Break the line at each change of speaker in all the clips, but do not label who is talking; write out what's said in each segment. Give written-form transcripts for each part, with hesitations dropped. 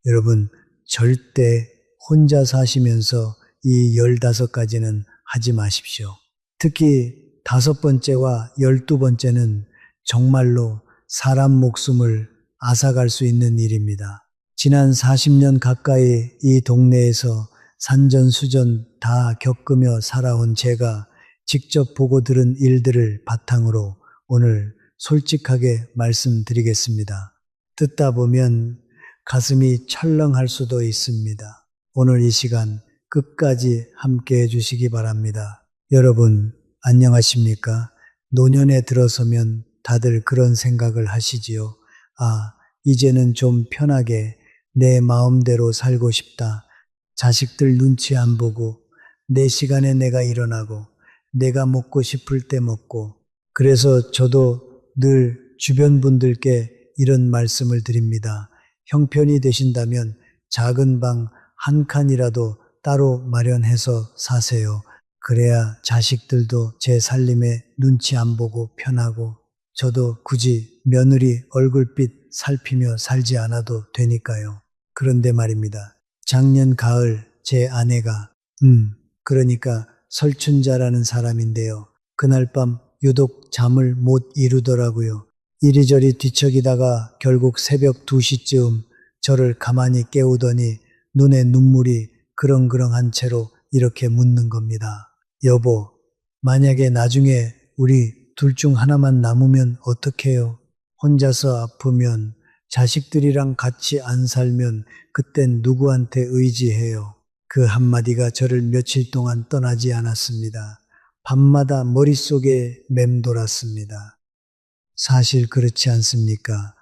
여러분, 절대 혼자 사시면서 이 15가지는 하지 마십시오. 특히 5번째와 12번째는 정말로 사람 목숨을 앗아갈 수 있는 일입니다. 지난 40년 가까이 이 동네에서 산전수전 다 겪으며 살아온 제가 직접 보고 들은 일들을 바탕으로 오늘 솔직하게 말씀드리겠습니다. 듣다 보면 가슴이 철렁할 수도 있습니다. 오늘 이 시간 끝까지 함께 해주시기 바랍니다. 여러분, 안녕하십니까? 노년에 들어서면 다들 그런 생각을 하시지요. 이제는 좀 편하게 내 마음대로 살고 싶다. 자식들 눈치 안 보고 내 시간에 내가 일어나고 내가 먹고 싶을 때 먹고. 그래서 저도 늘 주변 분들께 이런 말씀을 드립니다. 형편이 되신다면 작은 방 한 칸이라도 따로 마련해서 사세요. 그래야 자식들도 제 살림에 눈치 안 보고 편하고 저도 굳이 며느리 얼굴빛 살피며 살지 않아도 되니까요. 그런데 말입니다. 작년 가을 제 아내가 그러니까 설춘자라는 사람인데요. 그날 밤 유독 잠을 못 이루더라고요. 이리저리 뒤척이다가 결국 새벽 2시쯤 저를 가만히 깨우더니 눈에 눈물이 그렁그렁한 채로 이렇게 묻는 겁니다. 여보, 만약에 나중에 우리 둘 중 하나만 남으면 어떡해요? 혼자서 아프면 자식들이랑 같이 안 살면 그땐 누구한테 의지해요? 그 한마디가 저를 며칠 동안 떠나지 않았습니다. 밤마다 머릿속에 맴돌았습니다. 사실 그렇지 않습니까?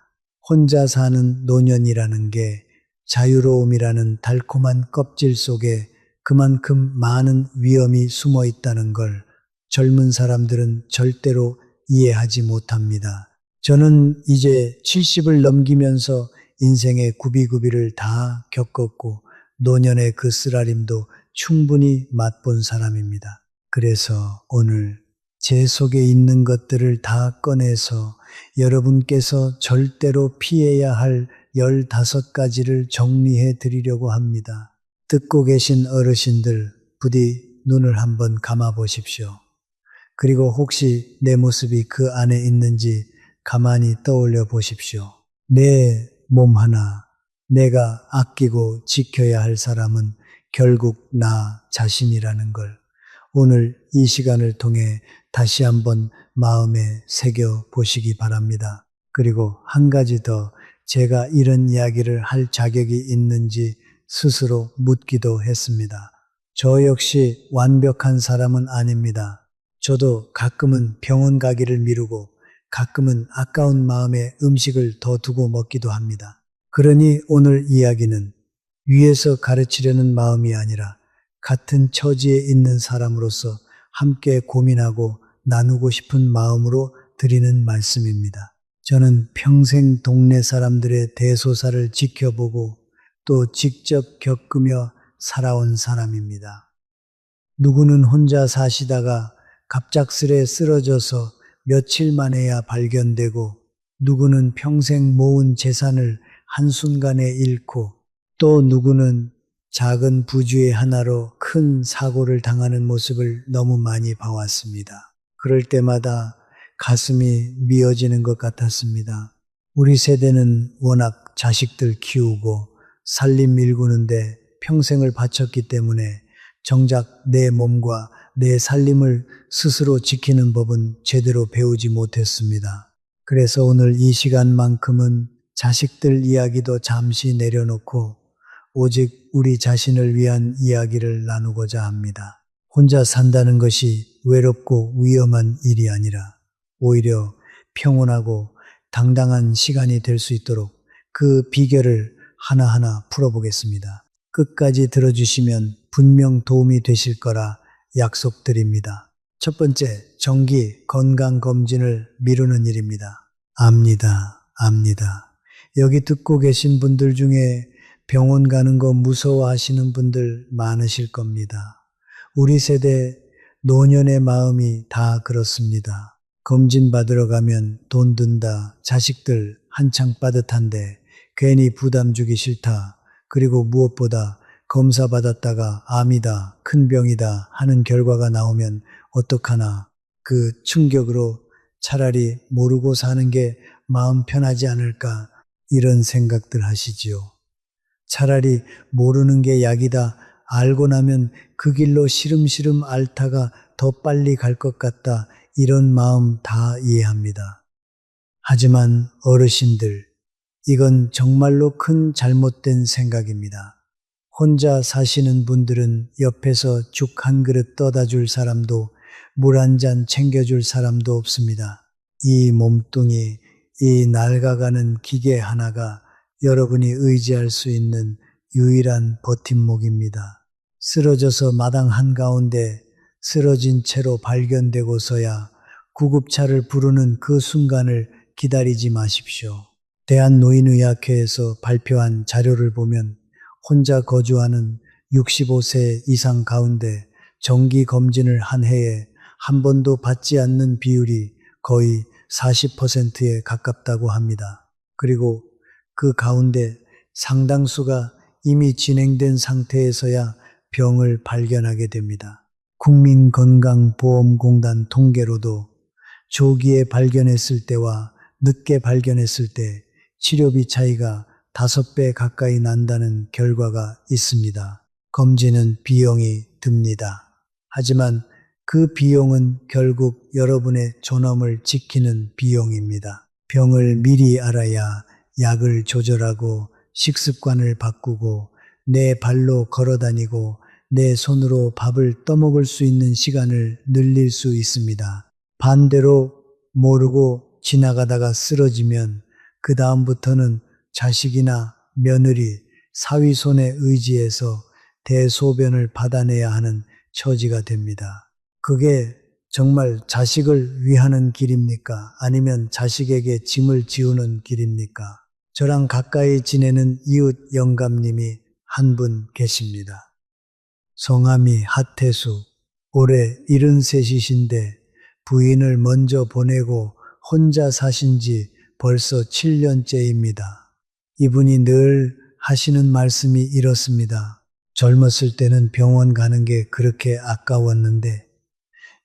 혼자 사는 노년이라는 게 자유로움이라는 달콤한 껍질 속에 그만큼 많은 위험이 숨어 있다는 걸 젊은 사람들은 절대로 이해하지 못합니다. 저는 이제 70을 넘기면서 인생의 구비구비를 다 겪었고 노년의 그 쓰라림도 충분히 맛본 사람입니다. 그래서 오늘 제 속에 있는 것들을 다 꺼내서 여러분께서 절대로 피해야 할 15가지를 정리해 드리려고 합니다. 듣고 계신 어르신들 부디 눈을 한번 감아 보십시오. 그리고 혹시 내 모습이 그 안에 있는지 가만히 떠올려 보십시오. 내 몸 하나 내가 아끼고 지켜야 할 사람은 결국 나 자신이라는 걸 오늘 이 시간을 통해 다시 한번 마음에 새겨 보시기 바랍니다. 그리고 한 가지 더 제가 이런 이야기를 할 자격이 있는지 스스로 묻기도 했습니다. 저 역시 완벽한 사람은 아닙니다. 저도 가끔은 병원 가기를 미루고 가끔은 아까운 마음에 음식을 더 두고 먹기도 합니다. 그러니 오늘 이야기는 위에서 가르치려는 마음이 아니라 같은 처지에 있는 사람으로서 함께 고민하고 나누고 싶은 마음으로 드리는 말씀입니다. 저는 평생 동네 사람들의 대소사를 지켜보고 또 직접 겪으며 살아온 사람입니다. 누구는 혼자 사시다가 갑작스레 쓰러져서 며칠 만에야 발견되고 누구는 평생 모은 재산을 한순간에 잃고 또 누구는 작은 부주의 하나로 큰 사고를 당하는 모습을 너무 많이 봐왔습니다. 그럴 때마다 가슴이 미어지는 것 같았습니다. 우리 세대는 워낙 자식들 키우고 살림 일구는데 평생을 바쳤기 때문에 정작 내 몸과 내 살림을 스스로 지키는 법은 제대로 배우지 못했습니다. 그래서 오늘 이 시간만큼은 자식들 이야기도 잠시 내려놓고 오직 우리 자신을 위한 이야기를 나누고자 합니다. 혼자 산다는 것이 외롭고 위험한 일이 아니라 오히려 평온하고 당당한 시간이 될 수 있도록 그 비결을 하나하나 풀어보겠습니다. 끝까지 들어주시면 분명 도움이 되실 거라 약속드립니다. 첫 번째, 정기 건강검진을 미루는 일입니다. 압니다. 여기 듣고 계신 분들 중에 병원 가는 거 무서워하시는 분들 많으실 겁니다. 우리 세대 노년의 마음이 다 그렇습니다. 검진 받으러 가면 돈 든다, 자식들 한창 빠듯한데 괜히 부담 주기 싫다, 그리고 무엇보다 검사 받았다가 암이다, 큰 병이다 하는 결과가 나오면 어떡하나. 그 충격으로 차라리 모르고 사는 게 마음 편하지 않을까, 이런 생각들 하시지요. 차라리 모르는 게 약이다, 알고 나면 그 길로 시름시름 앓다가 더 빨리 갈 것 같다, 이런 마음 다 이해합니다. 하지만 어르신들, 이건 정말로 큰 잘못된 생각입니다. 혼자 사시는 분들은 옆에서 죽 한 그릇 떠다 줄 사람도, 물 한 잔 챙겨줄 사람도 없습니다. 이 몸뚱이, 이 낡아가는 기계 하나가 여러분이 의지할 수 있는 유일한 버팀목입니다. 쓰러져서 마당 한가운데 쓰러진 채로 발견되고서야 구급차를 부르는 그 순간을 기다리지 마십시오. 대한노인의학회에서 발표한 자료를 보면 혼자 거주하는 65세 이상 가운데 정기 검진을 한 해에 한 번도 받지 않는 비율이 거의 40%에 가깝다고 합니다. 그리고 그 가운데 상당수가 이미 진행된 상태에서야 병을 발견하게 됩니다. 국민건강보험공단 통계로도 조기에 발견했을 때와 늦게 발견했을 때 치료비 차이가 5배 가까이 난다는 결과가 있습니다. 검진은 비용이 듭니다. 하지만 그 비용은 결국 여러분의 존엄을 지키는 비용입니다. 병을 미리 알아야 약을 조절하고 식습관을 바꾸고 내 발로 걸어 다니고 내 손으로 밥을 떠먹을 수 있는 시간을 늘릴 수 있습니다. 반대로 모르고 지나가다가 쓰러지면 그 다음부터는 자식이나 며느리, 사위 손에 의지해서 대소변을 받아내야 하는 처지가 됩니다. 그게 정말 자식을 위하는 길입니까? 아니면 자식에게 짐을 지우는 길입니까? 저랑 가까이 지내는 이웃 영감님이 한 분 계십니다. 성함이 하태수, 올해 73이신데 부인을 먼저 보내고 혼자 사신 지 벌써 7년째입니다. 이분이 늘 하시는 말씀이 이렇습니다. 젊었을 때는 병원 가는 게 그렇게 아까웠는데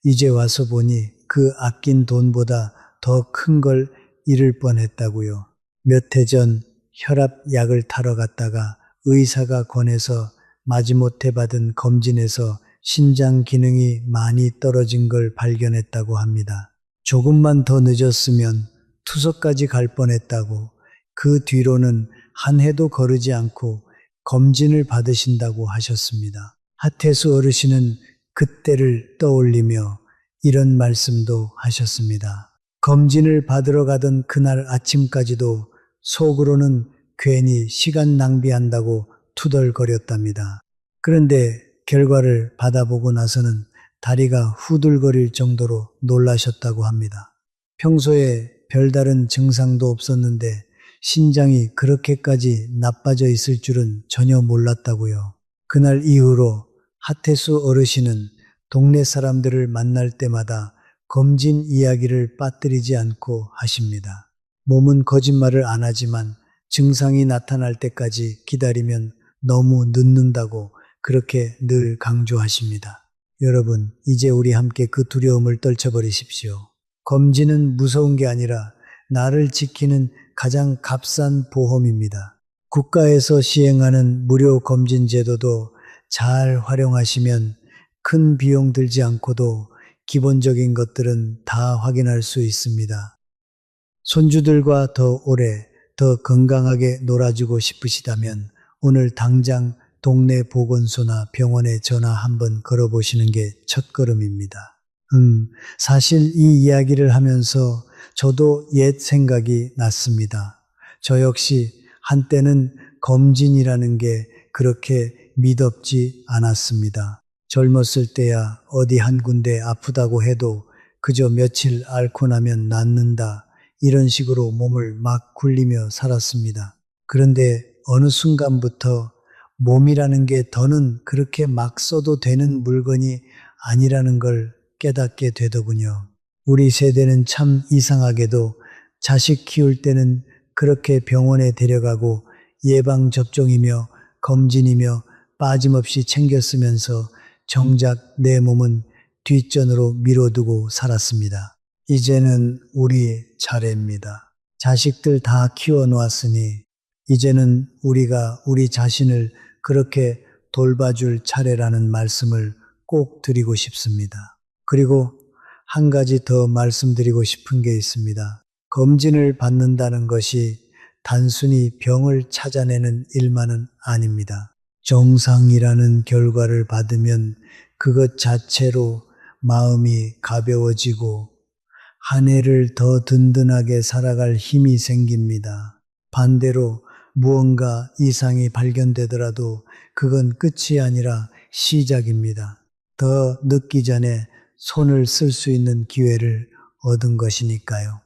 이제 와서 보니 그 아낀 돈보다 더 큰 걸 잃을 뻔했다고요. 몇 해 전 혈압약을 타러 갔다가 의사가 권해서 마지못해 받은 검진에서 신장 기능이 많이 떨어진 걸 발견했다고 합니다. 조금만 더 늦었으면 투석까지 갈 뻔했다고, 그 뒤로는 한 해도 거르지 않고 검진을 받으신다고 하셨습니다. 하태수 어르신은 그때를 떠올리며 이런 말씀도 하셨습니다. 검진을 받으러 가던 그날 아침까지도 속으로는 괜히 시간 낭비한다고 투덜거렸답니다. 그런데 결과를 받아보고 나서는 다리가 후들거릴 정도로 놀라셨다고 합니다. 평소에 별다른 증상도 없었는데 신장이 그렇게까지 나빠져 있을 줄은 전혀 몰랐다고요. 그날 이후로 하태수 어르신은 동네 사람들을 만날 때마다 검진 이야기를 빠뜨리지 않고 하십니다. 몸은 거짓말을 안 하지만 증상이 나타날 때까지 기다리면 너무 늦는다고 그렇게 늘 강조하십니다. 여러분, 이제 우리 함께 그 두려움을 떨쳐버리십시오. 검진은 무서운 게 아니라 나를 지키는 가장 값싼 보험입니다. 국가에서 시행하는 무료 검진 제도도 잘 활용하시면 큰 비용 들지 않고도 기본적인 것들은 다 확인할 수 있습니다. 손주들과 더 오래, 더 건강하게 놀아주고 싶으시다면 오늘 당장 동네 보건소나 병원에 전화 한번 걸어보시는 게 첫걸음입니다. 사실 이 이야기를 하면서 저도 옛 생각이 났습니다. 저 역시 한때는 검진이라는 게 그렇게 미덥지 않았습니다. 젊었을 때야 어디 한 군데 아프다고 해도 그저 며칠 앓고 나면 낫는다, 이런 식으로 몸을 막 굴리며 살았습니다. 그런데 어느 순간부터 몸이라는 게 더는 그렇게 막 써도 되는 물건이 아니라는 걸 깨닫게 되더군요. 우리 세대는 참 이상하게도 자식 키울 때는 그렇게 병원에 데려가고 예방접종이며 검진이며 빠짐없이 챙겼으면서 정작 내 몸은 뒷전으로 미뤄두고 살았습니다. 이제는 우리 차례입니다. 자식들 다 키워놓았으니 이제는 우리가 우리 자신을 그렇게 돌봐줄 차례라는 말씀을 꼭 드리고 싶습니다. 그리고 한 가지 더 말씀드리고 싶은 게 있습니다. 검진을 받는다는 것이 단순히 병을 찾아내는 일만은 아닙니다. 정상이라는 결과를 받으면 그것 자체로 마음이 가벼워지고 한 해를 더 든든하게 살아갈 힘이 생깁니다. 반대로 무언가 이상이 발견되더라도 그건 끝이 아니라 시작입니다. 더 늦기 전에 손을 쓸 수 있는 기회를 얻은 것이니까요.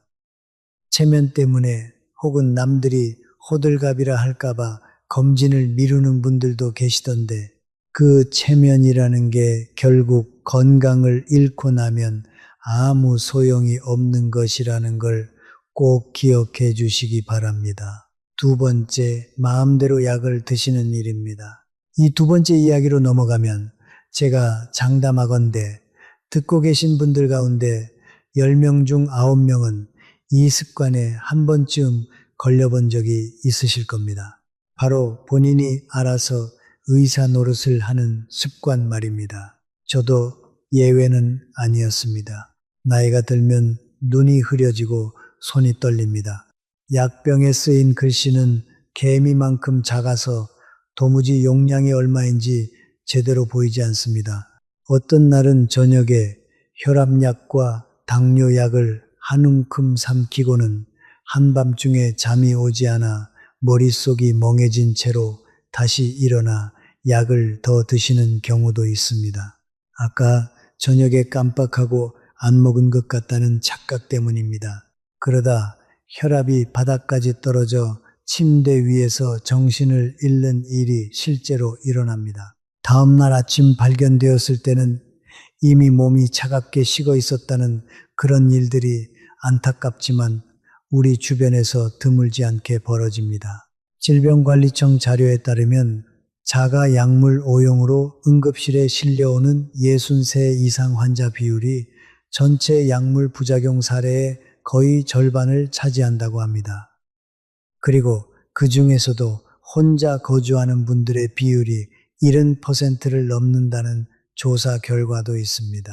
체면 때문에 혹은 남들이 호들갑이라 할까봐 검진을 미루는 분들도 계시던데 그 체면이라는 게 결국 건강을 잃고 나면 아무 소용이 없는 것이라는 걸 꼭 기억해 주시기 바랍니다. 두 번째, 마음대로 약을 드시는 일입니다. 이 두 번째 이야기로 넘어가면 제가 장담하건대 듣고 계신 분들 가운데 10명 중 9명은 이 습관에 한 번쯤 걸려본 적이 있으실 겁니다. 바로 본인이 알아서 의사 노릇을 하는 습관 말입니다. 저도 예외는 아니었습니다. 나이가 들면 눈이 흐려지고 손이 떨립니다. 약병에 쓰인 글씨는 개미만큼 작아서 도무지 용량이 얼마인지 제대로 보이지 않습니다. 어떤 날은 저녁에 혈압약과 당뇨약을 한 움큼 삼키고는 한밤중에 잠이 오지 않아 머릿속이 멍해진 채로 다시 일어나 약을 더 드시는 경우도 있습니다. 아까 저녁에 깜빡하고 안 먹은 것 같다는 착각 때문입니다. 그러다 혈압이 바닥까지 떨어져 침대 위에서 정신을 잃는 일이 실제로 일어납니다. 다음날 아침 발견되었을 때는 이미 몸이 차갑게 식어 있었다는 그런 일들이 안타깝지만 우리 주변에서 드물지 않게 벌어집니다. 질병관리청 자료에 따르면 자가 약물 오용으로 응급실에 실려오는 63 이상 환자 비율이 전체 약물 부작용 사례의 거의 절반을 차지한다고 합니다. 그리고 그 중에서도 혼자 거주하는 분들의 비율이 70%를 넘는다는 조사 결과도 있습니다.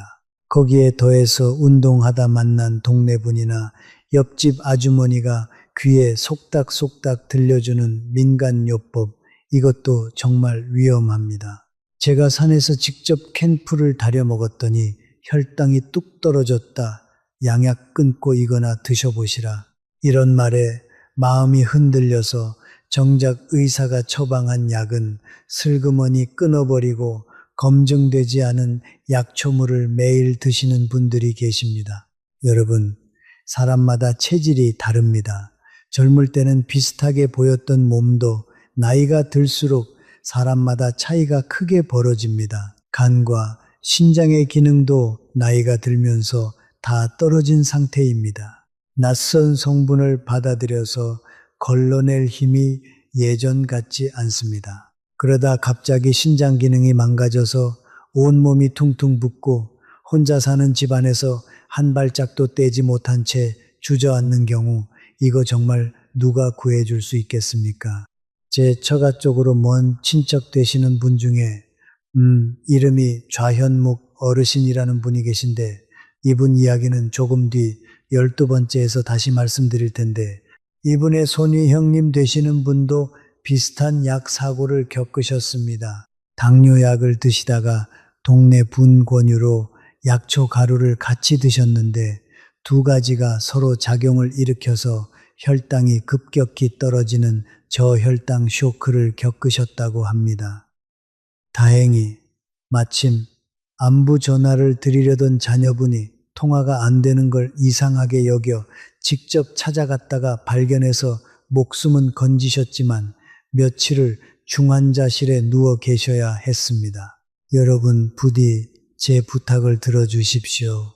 거기에 더해서 운동하다 만난 동네분이나 옆집 아주머니가 귀에 속닥속닥 들려주는 민간요법, 이것도 정말 위험합니다. 제가 산에서 직접 캠프를 다려 먹었더니 혈당이 뚝 떨어졌다. 양약 끊고 이거나 드셔보시라. 이런 말에 마음이 흔들려서 정작 의사가 처방한 약은 슬그머니 끊어버리고 검증되지 않은 약초물을 매일 드시는 분들이 계십니다. 여러분, 사람마다 체질이 다릅니다. 젊을 때는 비슷하게 보였던 몸도 나이가 들수록 사람마다 차이가 크게 벌어집니다. 간과 신장의 기능도 나이가 들면서 다 떨어진 상태입니다. 낯선 성분을 받아들여서 걸러낼 힘이 예전 같지 않습니다. 그러다 갑자기 신장 기능이 망가져서 온몸이 퉁퉁 붓고 혼자 사는 집안에서 한 발짝도 떼지 못한 채 주저앉는 경우, 이거 정말 누가 구해줄 수 있겠습니까? 제 처가 쪽으로 먼 친척 되시는 분 중에 이름이 좌현묵 어르신이라는 분이 계신데 이분 이야기는 조금 뒤 12번째에서 다시 말씀드릴 텐데, 이분의 손위 형님 되시는 분도 비슷한 약 사고를 겪으셨습니다. 당뇨약을 드시다가 동네 분 권유로 약초 가루를 같이 드셨는데 두 가지가 서로 작용을 일으켜서 혈당이 급격히 떨어지는 저혈당 쇼크를 겪으셨다고 합니다. 다행히 마침 안부 전화를 드리려던 자녀분이 통화가 안 되는 걸 이상하게 여겨 직접 찾아갔다가 발견해서 목숨은 건지셨지만 며칠을 중환자실에 누워 계셔야 했습니다. 여러분 부디 제 부탁을 들어주십시오.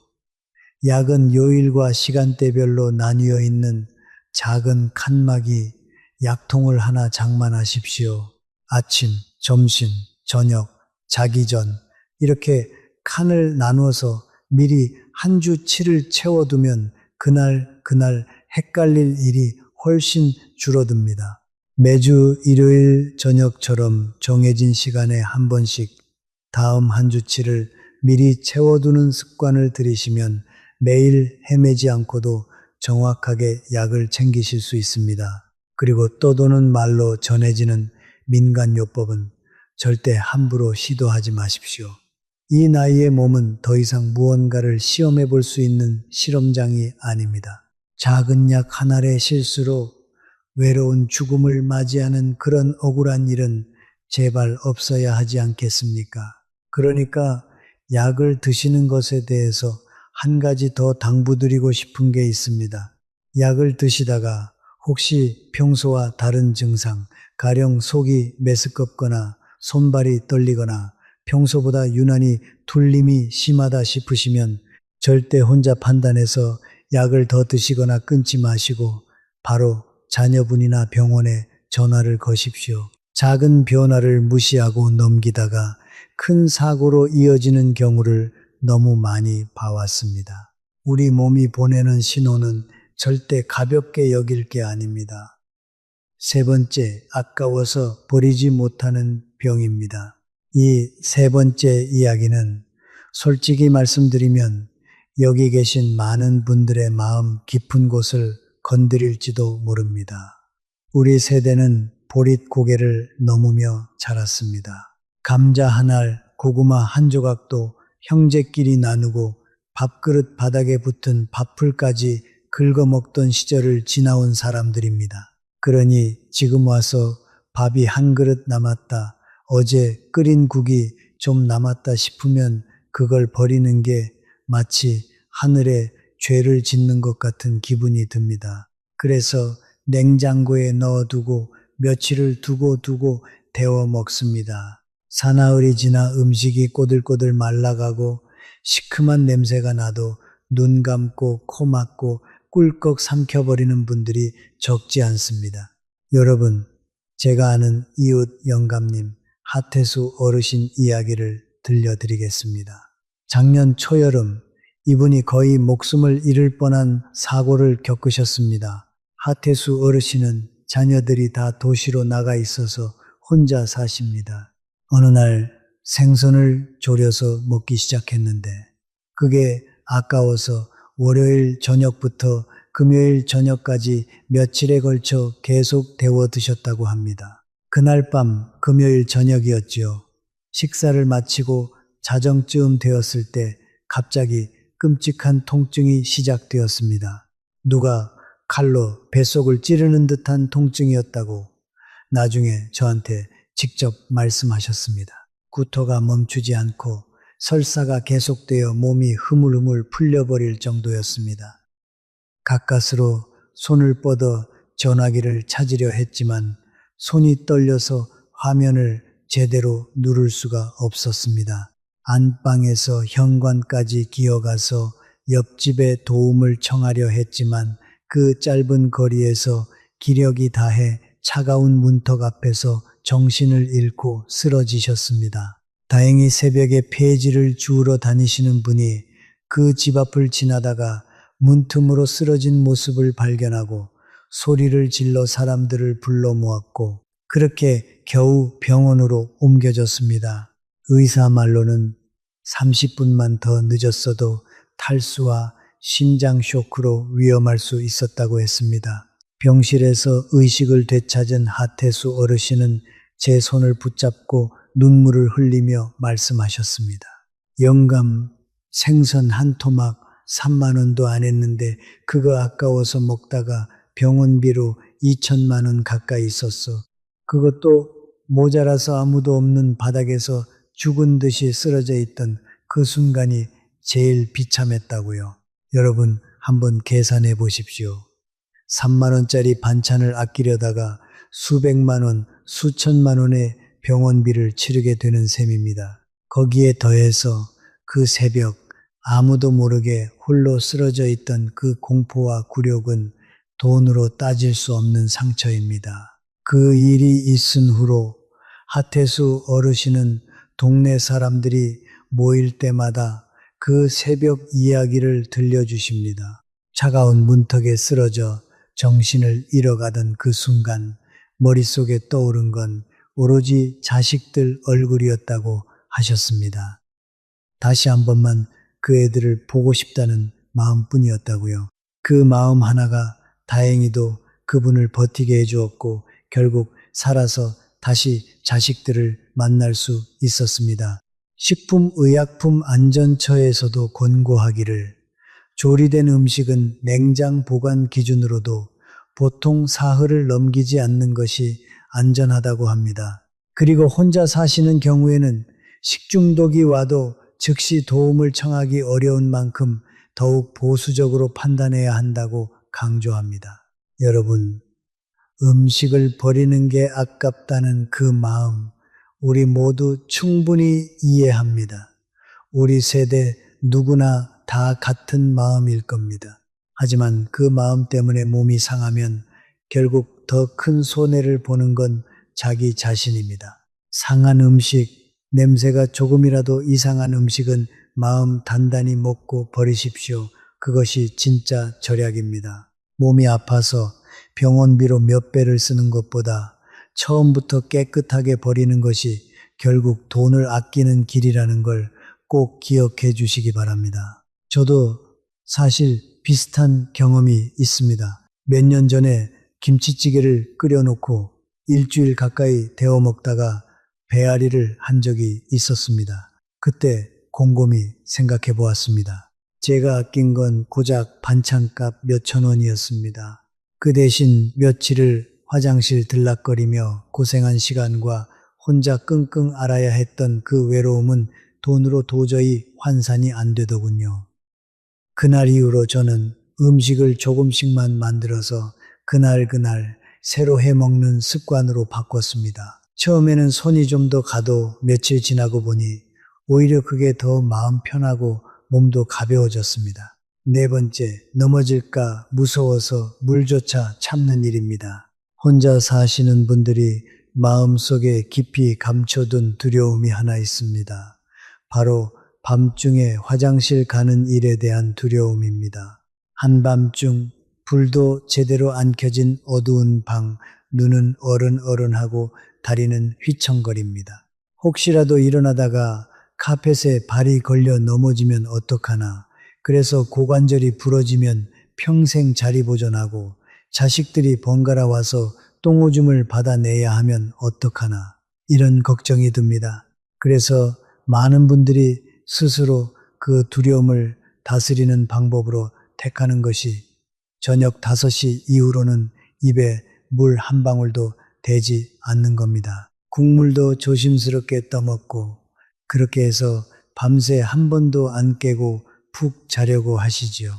약은 요일과 시간대별로 나뉘어 있는 작은 칸막이 약통을 하나 장만하십시오. 아침, 점심, 저녁, 자기 전 이렇게 칸을 나누어서 미리 한 주치를 채워두면 그날 헷갈릴 일이 훨씬 줄어듭니다. 매주 일요일 저녁처럼 정해진 시간에 한 번씩 다음 한 주치를 미리 채워두는 습관을 들이시면 매일 헤매지 않고도 정확하게 약을 챙기실 수 있습니다. 그리고 떠도는 말로 전해지는 민간요법은 절대 함부로 시도하지 마십시오. 이 나이의 몸은 더 이상 무언가를 시험해 볼 수 있는 실험장이 아닙니다. 작은 약 하나의 실수로 외로운 죽음을 맞이하는 그런 억울한 일은 제발 없어야 하지 않겠습니까? 그러니까 약을 드시는 것에 대해서 한 가지 더 당부드리고 싶은 게 있습니다. 약을 드시다가 혹시 평소와 다른 증상, 가령 속이 메스껍거나 손발이 떨리거나 평소보다 유난히 눌림이 심하다 싶으시면 절대 혼자 판단해서 약을 더 드시거나 끊지 마시고 바로 자녀분이나 병원에 전화를 거십시오. 작은 변화를 무시하고 넘기다가 큰 사고로 이어지는 경우를 너무 많이 봐왔습니다. 우리 몸이 보내는 신호는 절대 가볍게 여길 게 아닙니다. 세 번째, 아까워서 버리지 못하는 병입니다. 이 세 번째 이야기는 솔직히 말씀드리면 여기 계신 많은 분들의 마음 깊은 곳을 건드릴지도 모릅니다. 우리 세대는 보릿 고개를 넘으며 자랐습니다. 감자 한 알, 고구마 한 조각도 형제끼리 나누고 밥그릇 바닥에 붙은 밥풀까지 긁어먹던 시절을 지나온 사람들입니다. 그러니 지금 와서 밥이 한 그릇 남았다, 어제 끓인 국이 좀 남았다 싶으면 그걸 버리는 게 마치 하늘에 죄를 짓는 것 같은 기분이 듭니다. 그래서 냉장고에 넣어두고 며칠을 두고 데워 먹습니다. 사나흘이 지나 음식이 꼬들꼬들 말라가고 시큼한 냄새가 나도 눈 감고 코 막고 꿀꺽 삼켜버리는 분들이 적지 않습니다. 여러분, 제가 아는 이웃 영감님 하태수 어르신 이야기를 들려드리겠습니다. 작년 초여름 이분이 거의 목숨을 잃을 뻔한 사고를 겪으셨습니다. 하태수 어르신은 자녀들이 다 도시로 나가 있어서 혼자 사십니다. 어느 날 생선을 졸여서 먹기 시작했는데 그게 아까워서 월요일 저녁부터 금요일 저녁까지 며칠에 걸쳐 계속 데워 드셨다고 합니다. 그날 밤 금요일 저녁이었지요. 식사를 마치고 자정쯤 되었을 때 갑자기 끔찍한 통증이 시작되었습니다. 누가 칼로 뱃속을 찌르는 듯한 통증이었다고 나중에 저한테 직접 말씀하셨습니다. 구토가 멈추지 않고 설사가 계속되어 몸이 흐물흐물 풀려버릴 정도였습니다. 가까스로 손을 뻗어 전화기를 찾으려 했지만 손이 떨려서 화면을 제대로 누를 수가 없었습니다. 안방에서 현관까지 기어가서 옆집에 도움을 청하려 했지만 그 짧은 거리에서 기력이 다해 차가운 문턱 앞에서 정신을 잃고 쓰러지셨습니다. 다행히 새벽에 폐지를 주우러 다니시는 분이 그 집 앞을 지나다가 문틈으로 쓰러진 모습을 발견하고 소리를 질러 사람들을 불러 모았고 그렇게 겨우 병원으로 옮겨졌습니다. 의사 말로는 30분만 더 늦었어도 탈수와 심장 쇼크로 위험할 수 있었다고 했습니다. 병실에서 의식을 되찾은 하태수 어르신은 제 손을 붙잡고 눈물을 흘리며 말씀하셨습니다. 영감, 생선 한 토막 3만 원도 안 했는데 그거 아까워서 먹다가 병원비로 2천만 원 가까이 있었어. 그것도 모자라서 아무도 없는 바닥에서 죽은 듯이 쓰러져 있던 그 순간이 제일 비참했다고요. 여러분 한번 계산해 보십시오. 3만 원짜리 반찬을 아끼려다가 수백만 원, 수천만 원의 병원비를 치르게 되는 셈입니다. 거기에 더해서 그 새벽 아무도 모르게 홀로 쓰러져 있던 그 공포와 굴욕은 돈으로 따질 수 없는 상처입니다. 그 일이 있은 후로 하태수 어르신은 동네 사람들이 모일 때마다 그 새벽 이야기를 들려주십니다. 차가운 문턱에 쓰러져 정신을 잃어가던 그 순간 머릿속에 떠오른 건 오로지 자식들 얼굴이었다고 하셨습니다. 다시 한 번만 그 애들을 보고 싶다는 마음뿐이었다고요. 그 마음 하나가 다행히도 그분을 버티게 해주었고 결국 살아서 다시 자식들을 만날 수 있었습니다. 식품의약품안전처에서도 권고하기를 조리된 음식은 냉장 보관 기준으로도 보통 사흘을 넘기지 않는 것이 안전하다고 합니다. 그리고 혼자 사시는 경우에는 식중독이 와도 즉시 도움을 청하기 어려운 만큼 더욱 보수적으로 판단해야 한다고 강조합니다. 여러분, 음식을 버리는 게 아깝다는 그 마음, 우리 모두 충분히 이해합니다. 우리 세대 누구나 다 같은 마음일 겁니다. 하지만 그 마음 때문에 몸이 상하면 결국 더 큰 손해를 보는 건 자기 자신입니다. 상한 음식, 냄새가 조금이라도 이상한 음식은 마음 단단히 먹고 버리십시오. 그것이 진짜 절약입니다. 몸이 아파서 병원비로 몇 배를 쓰는 것보다 처음부터 깨끗하게 버리는 것이 결국 돈을 아끼는 길이라는 걸 꼭 기억해 주시기 바랍니다. 저도 사실 비슷한 경험이 있습니다. 몇 년 전에 김치찌개를 끓여놓고 일주일 가까이 데워 먹다가 배앓이를 한 적이 있었습니다. 그때 곰곰이 생각해 보았습니다. 제가 아낀 건 고작 반찬값 몇천 원이었습니다. 그 대신 며칠을 화장실 들락거리며 고생한 시간과 혼자 끙끙 앓아야 했던 그 외로움은 돈으로 도저히 환산이 안 되더군요. 그날 이후로 저는 음식을 조금씩만 만들어서 그날 새로 해먹는 습관으로 바꿨습니다. 처음에는 손이 좀 더 가도 며칠 지나고 보니 오히려 그게 더 마음 편하고 몸도 가벼워졌습니다. 네 번째, 넘어질까 무서워서 물조차 참는 일입니다. 혼자 사시는 분들이 마음속에 깊이 감춰둔 두려움이 하나 있습니다. 바로 밤중에 화장실 가는 일에 대한 두려움입니다. 한밤중 불도 제대로 안 켜진 어두운 방, 눈은 어른어른하고 다리는 휘청거립니다. 혹시라도 일어나다가 카펫에 발이 걸려 넘어지면 어떡하나. 그래서 고관절이 부러지면 평생 자리 보존하고 자식들이 번갈아 와서 똥오줌을 받아내야 하면 어떡하나. 이런 걱정이 듭니다. 그래서 많은 분들이 스스로 그 두려움을 다스리는 방법으로 택하는 것이 저녁 5시 이후로는 입에 물 한 방울도 대지 않는 겁니다. 국물도 조심스럽게 떠먹고 그렇게 해서 밤새 한 번도 안 깨고 푹 자려고 하시지요.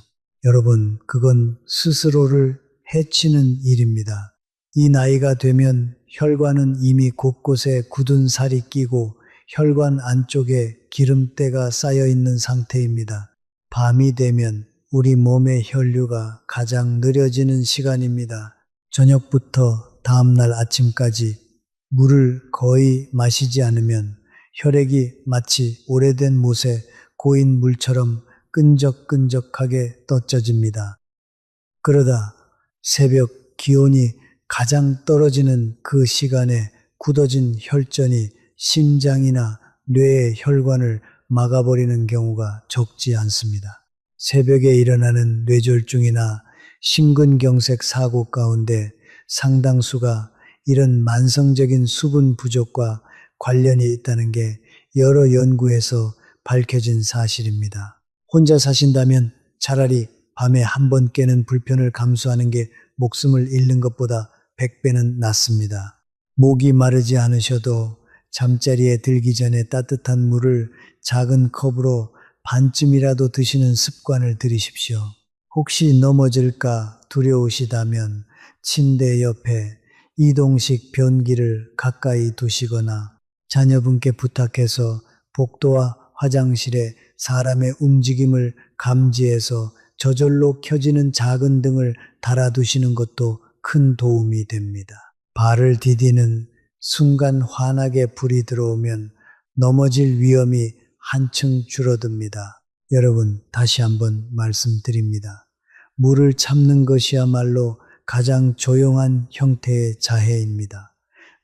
여러분, 그건 스스로를 해치는 일입니다. 이 나이가 되면 혈관은 이미 곳곳에 굳은 살이 끼고 혈관 안쪽에 기름때가 쌓여 있는 상태입니다. 밤이 되면 우리 몸의 혈류가 가장 느려지는 시간입니다. 저녁부터 다음날 아침까지 물을 거의 마시지 않으면 혈액이 마치 오래된 못에 고인 물처럼 끈적끈적하게 떠져집니다. 그러다 새벽 기온이 가장 떨어지는 그 시간에 굳어진 혈전이 심장이나 뇌의 혈관을 막아버리는 경우가 적지 않습니다. 새벽에 일어나는 뇌졸중이나 심근경색 사고 가운데 상당수가 이런 만성적인 수분 부족과 관련이 있다는 게 여러 연구에서 밝혀진 사실입니다. 혼자 사신다면 차라리 밤에 한 번 깨는 불편을 감수하는 게 목숨을 잃는 것보다 100배는 낫습니다. 목이 마르지 않으셔도 잠자리에 들기 전에 따뜻한 물을 작은 컵으로 반쯤이라도 드시는 습관을 들이십시오. 혹시 넘어질까 두려우시다면 침대 옆에 이동식 변기를 가까이 두시거나 자녀분께 부탁해서 복도와 화장실에 사람의 움직임을 감지해서 저절로 켜지는 작은 등을 달아두시는 것도 큰 도움이 됩니다. 발을 디디는 순간 환하게 불이 들어오면 넘어질 위험이 한층 줄어듭니다. 여러분, 다시 한번 말씀드립니다. 물을 참는 것이야말로 가장 조용한 형태의 자해입니다.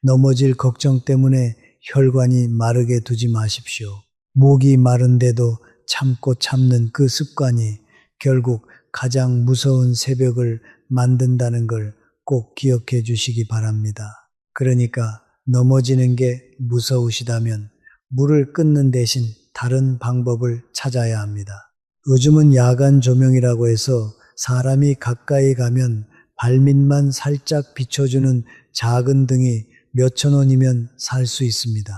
넘어질 걱정 때문에 혈관이 마르게 두지 마십시오. 목이 마른데도 참고 참는 그 습관이 결국 가장 무서운 새벽을 만든다는 걸 꼭 기억해 주시기 바랍니다. 그러니까 넘어지는 게 무서우시다면 물을 끊는 대신 다른 방법을 찾아야 합니다. 요즘은 야간 조명이라고 해서 사람이 가까이 가면 발밑만 살짝 비춰주는 작은 등이 몇천 원이면 살 수 있습니다.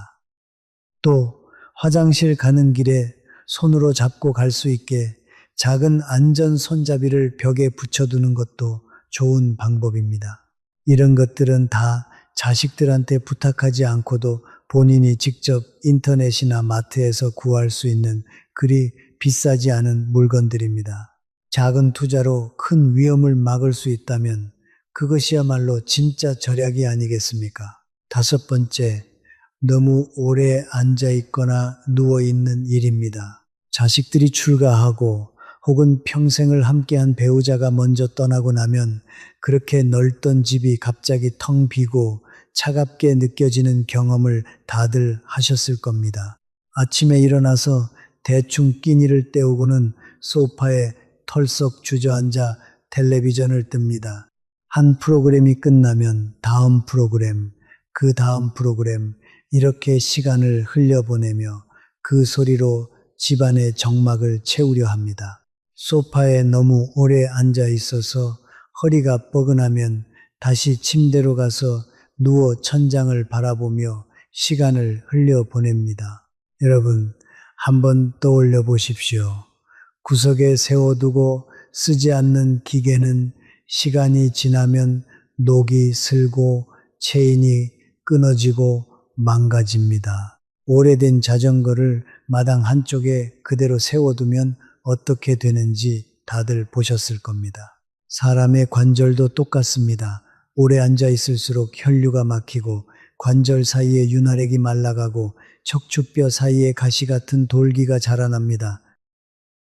또 화장실 가는 길에 손으로 잡고 갈 수 있게 작은 안전 손잡이를 벽에 붙여두는 것도 좋은 방법입니다. 이런 것들은 다 자식들한테 부탁하지 않고도 본인이 직접 인터넷이나 마트에서 구할 수 있는 그리 비싸지 않은 물건들입니다. 작은 투자로 큰 위험을 막을 수 있다면 그것이야말로 진짜 절약이 아니겠습니까? 다섯 번째, 너무 오래 앉아 있거나 누워 있는 일입니다. 자식들이 출가하고 혹은 평생을 함께한 배우자가 먼저 떠나고 나면 그렇게 넓던 집이 갑자기 텅 비고 차갑게 느껴지는 경험을 다들 하셨을 겁니다. 아침에 일어나서 대충 끼니를 때우고는 소파에 털썩 주저앉아 텔레비전을 뜹니다. 한 프로그램이 끝나면 다음 프로그램, 그 다음 프로그램, 이렇게 시간을 흘려보내며 그 소리로 집안의 정막을 채우려 합니다. 소파에 너무 오래 앉아 있어서 허리가 뻐근하면 다시 침대로 가서 누워 천장을 바라보며 시간을 흘려보냅니다. 여러분, 한번 떠올려 보십시오. 구석에 세워두고 쓰지 않는 기계는 시간이 지나면 녹이 슬고 체인이 끊어지고 망가집니다. 오래된 자전거를 마당 한쪽에 그대로 세워두면 어떻게 되는지 다들 보셨을 겁니다. 사람의 관절도 똑같습니다. 오래 앉아 있을수록 혈류가 막히고 관절 사이에 윤활액이 말라가고 척추뼈 사이에 가시 같은 돌기가 자라납니다.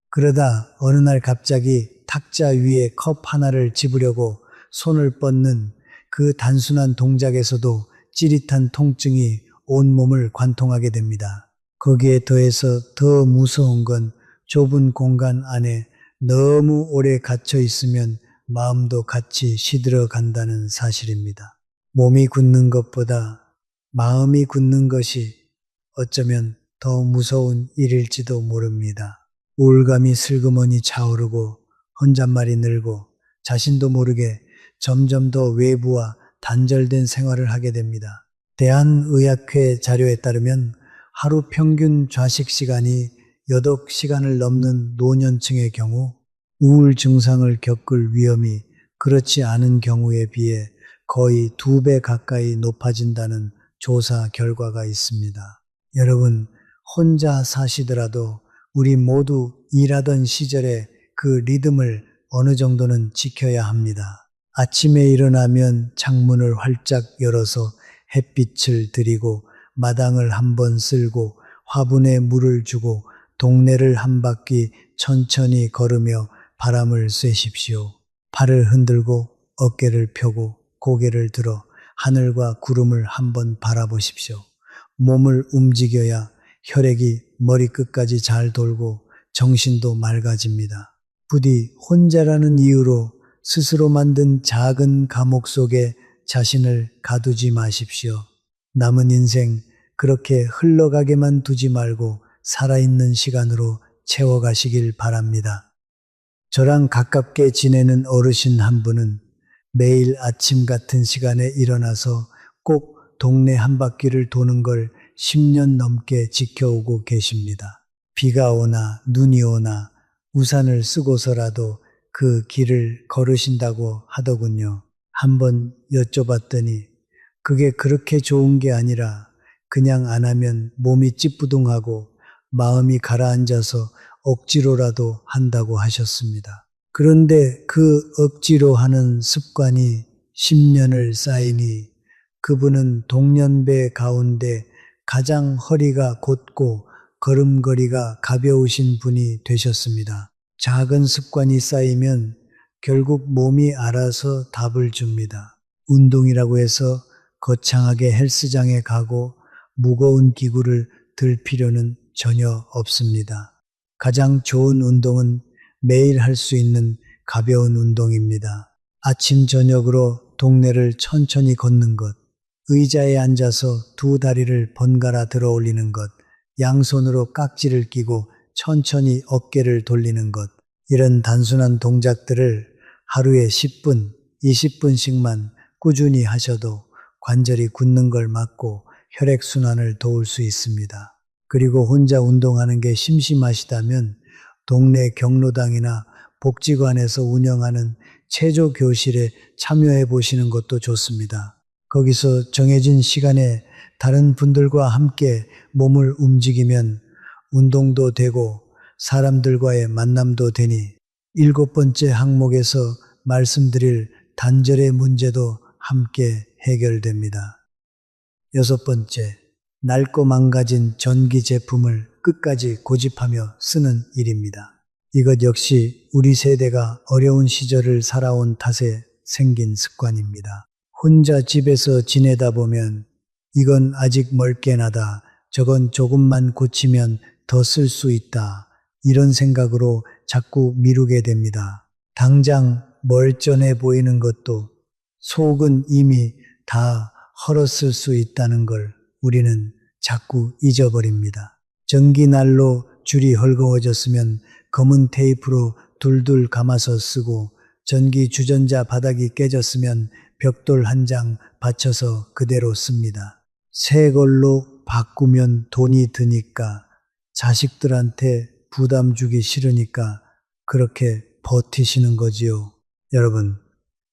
그러다 어느 날 갑자기 탁자 위에 컵 하나를 집으려고 손을 뻗는 그 단순한 동작에서도 찌릿한 통증이 온몸을 관통하게 됩니다. 거기에 더해서 더 무서운 건 좁은 공간 안에 너무 오래 갇혀 있으면 마음도 같이 시들어 간다는 사실입니다. 몸이 굳는 것보다 마음이 굳는 것이 어쩌면 더 무서운 일일지도 모릅니다. 우울감이 슬그머니 차오르고 혼잣말이 늘고 자신도 모르게 점점 더 외부와 단절된 생활을 하게 됩니다. 대한의학회 자료에 따르면 하루 평균 좌식 시간이 8시간을 넘는 노년층의 경우 우울 증상을 겪을 위험이 그렇지 않은 경우에 비해 거의 2배 가까이 높아진다는 조사 결과가 있습니다. 여러분, 혼자 사시더라도 우리 모두 일하던 시절에 그 리듬을 어느 정도는 지켜야 합니다. 아침에 일어나면 창문을 활짝 열어서 햇빛을 들이고 마당을 한번 쓸고 화분에 물을 주고 동네를 한 바퀴 천천히 걸으며 바람을 쐬십시오. 팔을 흔들고 어깨를 펴고 고개를 들어 하늘과 구름을 한번 바라보십시오. 몸을 움직여야 혈액이 머리끝까지 잘 돌고 정신도 맑아집니다. 부디 혼자라는 이유로 스스로 만든 작은 감옥 속에 자신을 가두지 마십시오. 남은 인생 그렇게 흘러가게만 두지 말고 살아있는 시간으로 채워가시길 바랍니다. 저랑 가깝게 지내는 어르신 한 분은 매일 아침 같은 시간에 일어나서 꼭 동네 한 바퀴를 도는 걸 10년 넘게 지켜오고 계십니다. 비가 오나 눈이 오나 우산을 쓰고서라도 그 길을 걸으신다고 하더군요. 한번 여쭤봤더니 그게 그렇게 좋은 게 아니라 그냥 안 하면 몸이 찌뿌둥하고 마음이 가라앉아서 억지로라도 한다고 하셨습니다. 그런데 그 억지로 하는 습관이 10년을 쌓이니 그분은 동년배 가운데 가장 허리가 곧고 걸음걸이가 가벼우신 분이 되셨습니다. 작은 습관이 쌓이면 결국 몸이 알아서 답을 줍니다. 운동이라고 해서 거창하게 헬스장에 가고 무거운 기구를 들 필요는 전혀 없습니다. 가장 좋은 운동은 매일 할 수 있는 가벼운 운동입니다. 아침 저녁으로 동네를 천천히 걷는 것, 의자에 앉아서 두 다리를 번갈아 들어 올리는 것, 양손으로 깍지를 끼고 천천히 어깨를 돌리는 것, 이런 단순한 동작들을 하루에 10분, 20분씩만 꾸준히 하셔도 관절이 굳는 걸 막고 혈액순환을 도울 수 있습니다. 그리고 혼자 운동하는 게 심심하시다면 동네 경로당이나 복지관에서 운영하는 체조 교실에 참여해 보시는 것도 좋습니다. 거기서 정해진 시간에 다른 분들과 함께 몸을 움직이면 운동도 되고 사람들과의 만남도 되니 7번째 항목에서 말씀드릴 단절의 문제도 함께 해결됩니다. 6번째, 낡고 망가진 전기 제품을 끝까지 고집하며 쓰는 일입니다. 이것 역시 우리 세대가 어려운 시절을 살아온 탓에 생긴 습관입니다. 혼자 집에서 지내다 보면 이건 아직 멀게 나다, 저건 조금만 고치면 더 쓸 수 있다, 이런 생각으로 자꾸 미루게 됩니다. 당장 멀쩡해 보이는 것도 속은 이미 다 헐었을 수 있다는 걸 우리는 자꾸 잊어버립니다. 전기난로 줄이 헐거워졌으면 검은 테이프로 둘둘 감아서 쓰고, 전기 주전자 바닥이 깨졌으면 벽돌 한 장 받쳐서 그대로 씁니다. 새 걸로 바꾸면 돈이 드니까, 자식들한테 부담 주기 싫으니까 그렇게 버티시는 거지요. 여러분,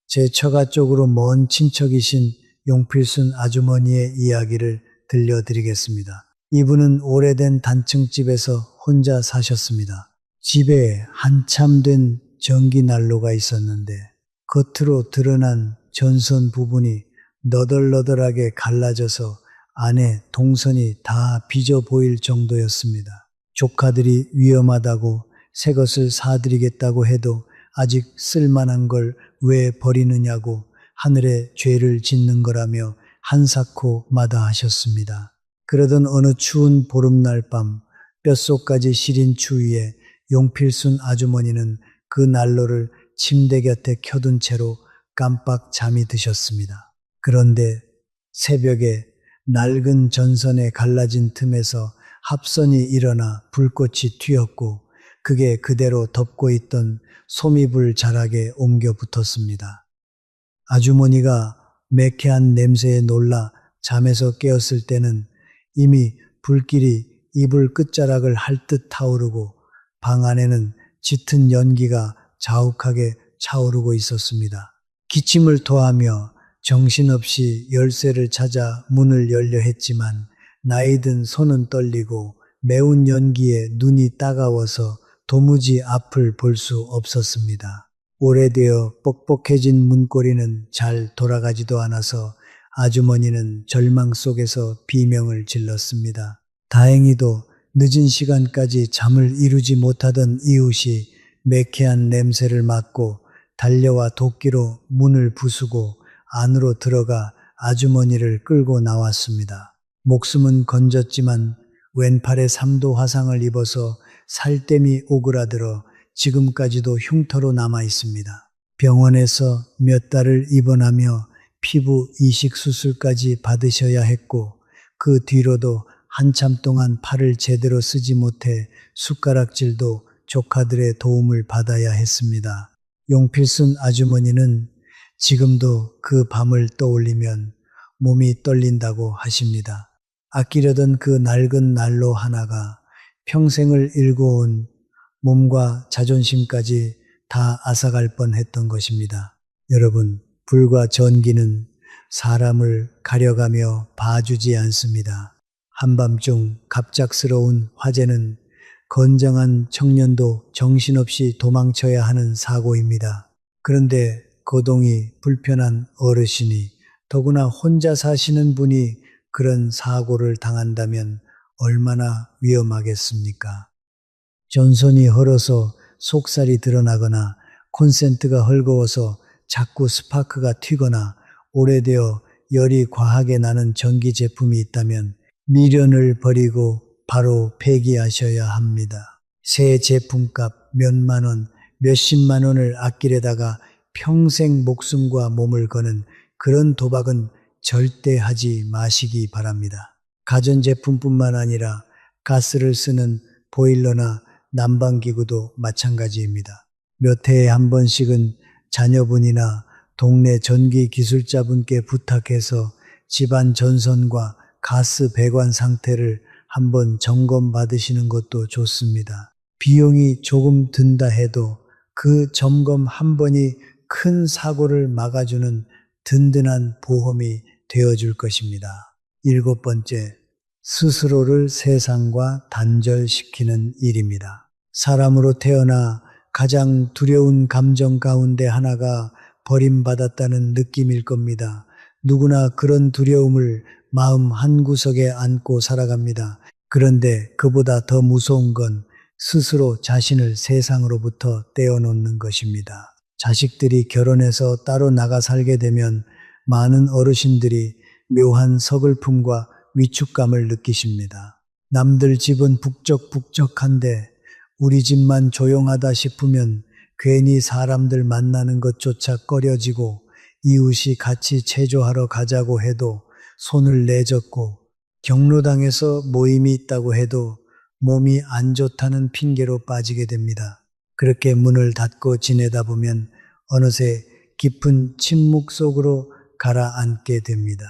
제 처가 쪽으로 먼 친척이신 용필순 아주머니의 이야기를 들려드리겠습니다. 이분은 오래된 단층집에서 혼자 사셨습니다. 집에 한참 된 전기난로가 있었는데 겉으로 드러난 전선 부분이 너덜너덜하게 갈라져서 안에 동선이 다 빚어 보일 정도였습니다. 조카들이 위험하다고 새 것을 사드리겠다고 해도 아직 쓸만한 걸 왜 버리느냐고 하늘에 죄를 짓는 거라며 한사코 마다하셨습니다. 그러던 어느 추운 보름날 밤, 뼛속까지 시린 추위에 용필순 아주머니는 그 난로를 침대 곁에 켜둔 채로 깜빡 잠이 드셨습니다. 그런데 새벽에 낡은 전선에 갈라진 틈에서 합선이 일어나 불꽃이 튀었고 그게 그대로 덮고 있던 소미불 자락에 옮겨 붙었습니다. 아주머니가 매캐한 냄새에 놀라 잠에서 깨었을 때는 이미 불길이 이불 끝자락을 핥듯 타오르고 방 안에는 짙은 연기가 자욱하게 차오르고 있었습니다. 기침을 토하며 정신없이 열쇠를 찾아 문을 열려 했지만 나이든 손은 떨리고 매운 연기에 눈이 따가워서 도무지 앞을 볼 수 없었습니다. 오래되어 뻑뻑해진 문고리는 잘 돌아가지도 않아서 아주머니는 절망 속에서 비명을 질렀습니다. 다행히도 늦은 시간까지 잠을 이루지 못하던 이웃이 매캐한 냄새를 맡고 달려와 도끼로 문을 부수고 안으로 들어가 아주머니를 끌고 나왔습니다. 목숨은 건졌지만 왼팔에 3도 화상을 입어서 살땜이 오그라들어 지금까지도 흉터로 남아 있습니다. 병원에서 몇 달을 입원하며 피부 이식 수술까지 받으셔야 했고 그 뒤로도 한참 동안 팔을 제대로 쓰지 못해 숟가락질도 조카들의 도움을 받아야 했습니다. 용필순 아주머니는 지금도 그 밤을 떠올리면 몸이 떨린다고 하십니다. 아끼려던 그 낡은 난로 하나가 평생을 일궈온 몸과 자존심까지 다 앗아갈 뻔했던 것입니다. 여러분, 불과 전기는 사람을 가려가며 봐주지 않습니다. 한밤중 갑작스러운 화재는 건장한 청년도 정신없이 도망쳐야 하는 사고입니다. 그런데 거동이 불편한 어르신이 더구나 혼자 사시는 분이 그런 사고를 당한다면 얼마나 위험하겠습니까? 전선이 헐어서 속살이 드러나거나 콘센트가 헐거워서 자꾸 스파크가 튀거나 오래되어 열이 과하게 나는 전기 제품이 있다면 미련을 버리고 바로 폐기하셔야 합니다. 새 제품값 몇만 원, 몇십만 원을 아끼려다가 평생 목숨과 몸을 거는 그런 도박은 절대 하지 마시기 바랍니다. 가전제품뿐만 아니라 가스를 쓰는 보일러나 난방기구도 마찬가지입니다. 몇 해에 한 번씩은 자녀분이나 동네 전기 기술자분께 부탁해서 집안 전선과 가스 배관 상태를 한번 점검 받으시는 것도 좋습니다. 비용이 조금 든다 해도 그 점검 한 번이 큰 사고를 막아주는 든든한 보험이 되어줄 것입니다. 7번째, 스스로를 세상과 단절시키는 일입니다. 사람으로 태어나 가장 두려운 감정 가운데 하나가 버림받았다는 느낌일 겁니다. 누구나 그런 두려움을 마음 한구석에 안고 살아갑니다. 그런데 그보다 더 무서운 건 스스로 자신을 세상으로부터 떼어놓는 것입니다. 자식들이 결혼해서 따로 나가 살게 되면 많은 어르신들이 묘한 서글픔과 위축감을 느끼십니다. 남들 집은 북적북적한데 우리 집만 조용하다 싶으면 괜히 사람들 만나는 것조차 꺼려지고 이웃이 같이 체조하러 가자고 해도 손을 내젓고 경로당에서 모임이 있다고 해도 몸이 안 좋다는 핑계로 빠지게 됩니다. 그렇게 문을 닫고 지내다 보면 어느새 깊은 침묵 속으로 가라앉게 됩니다.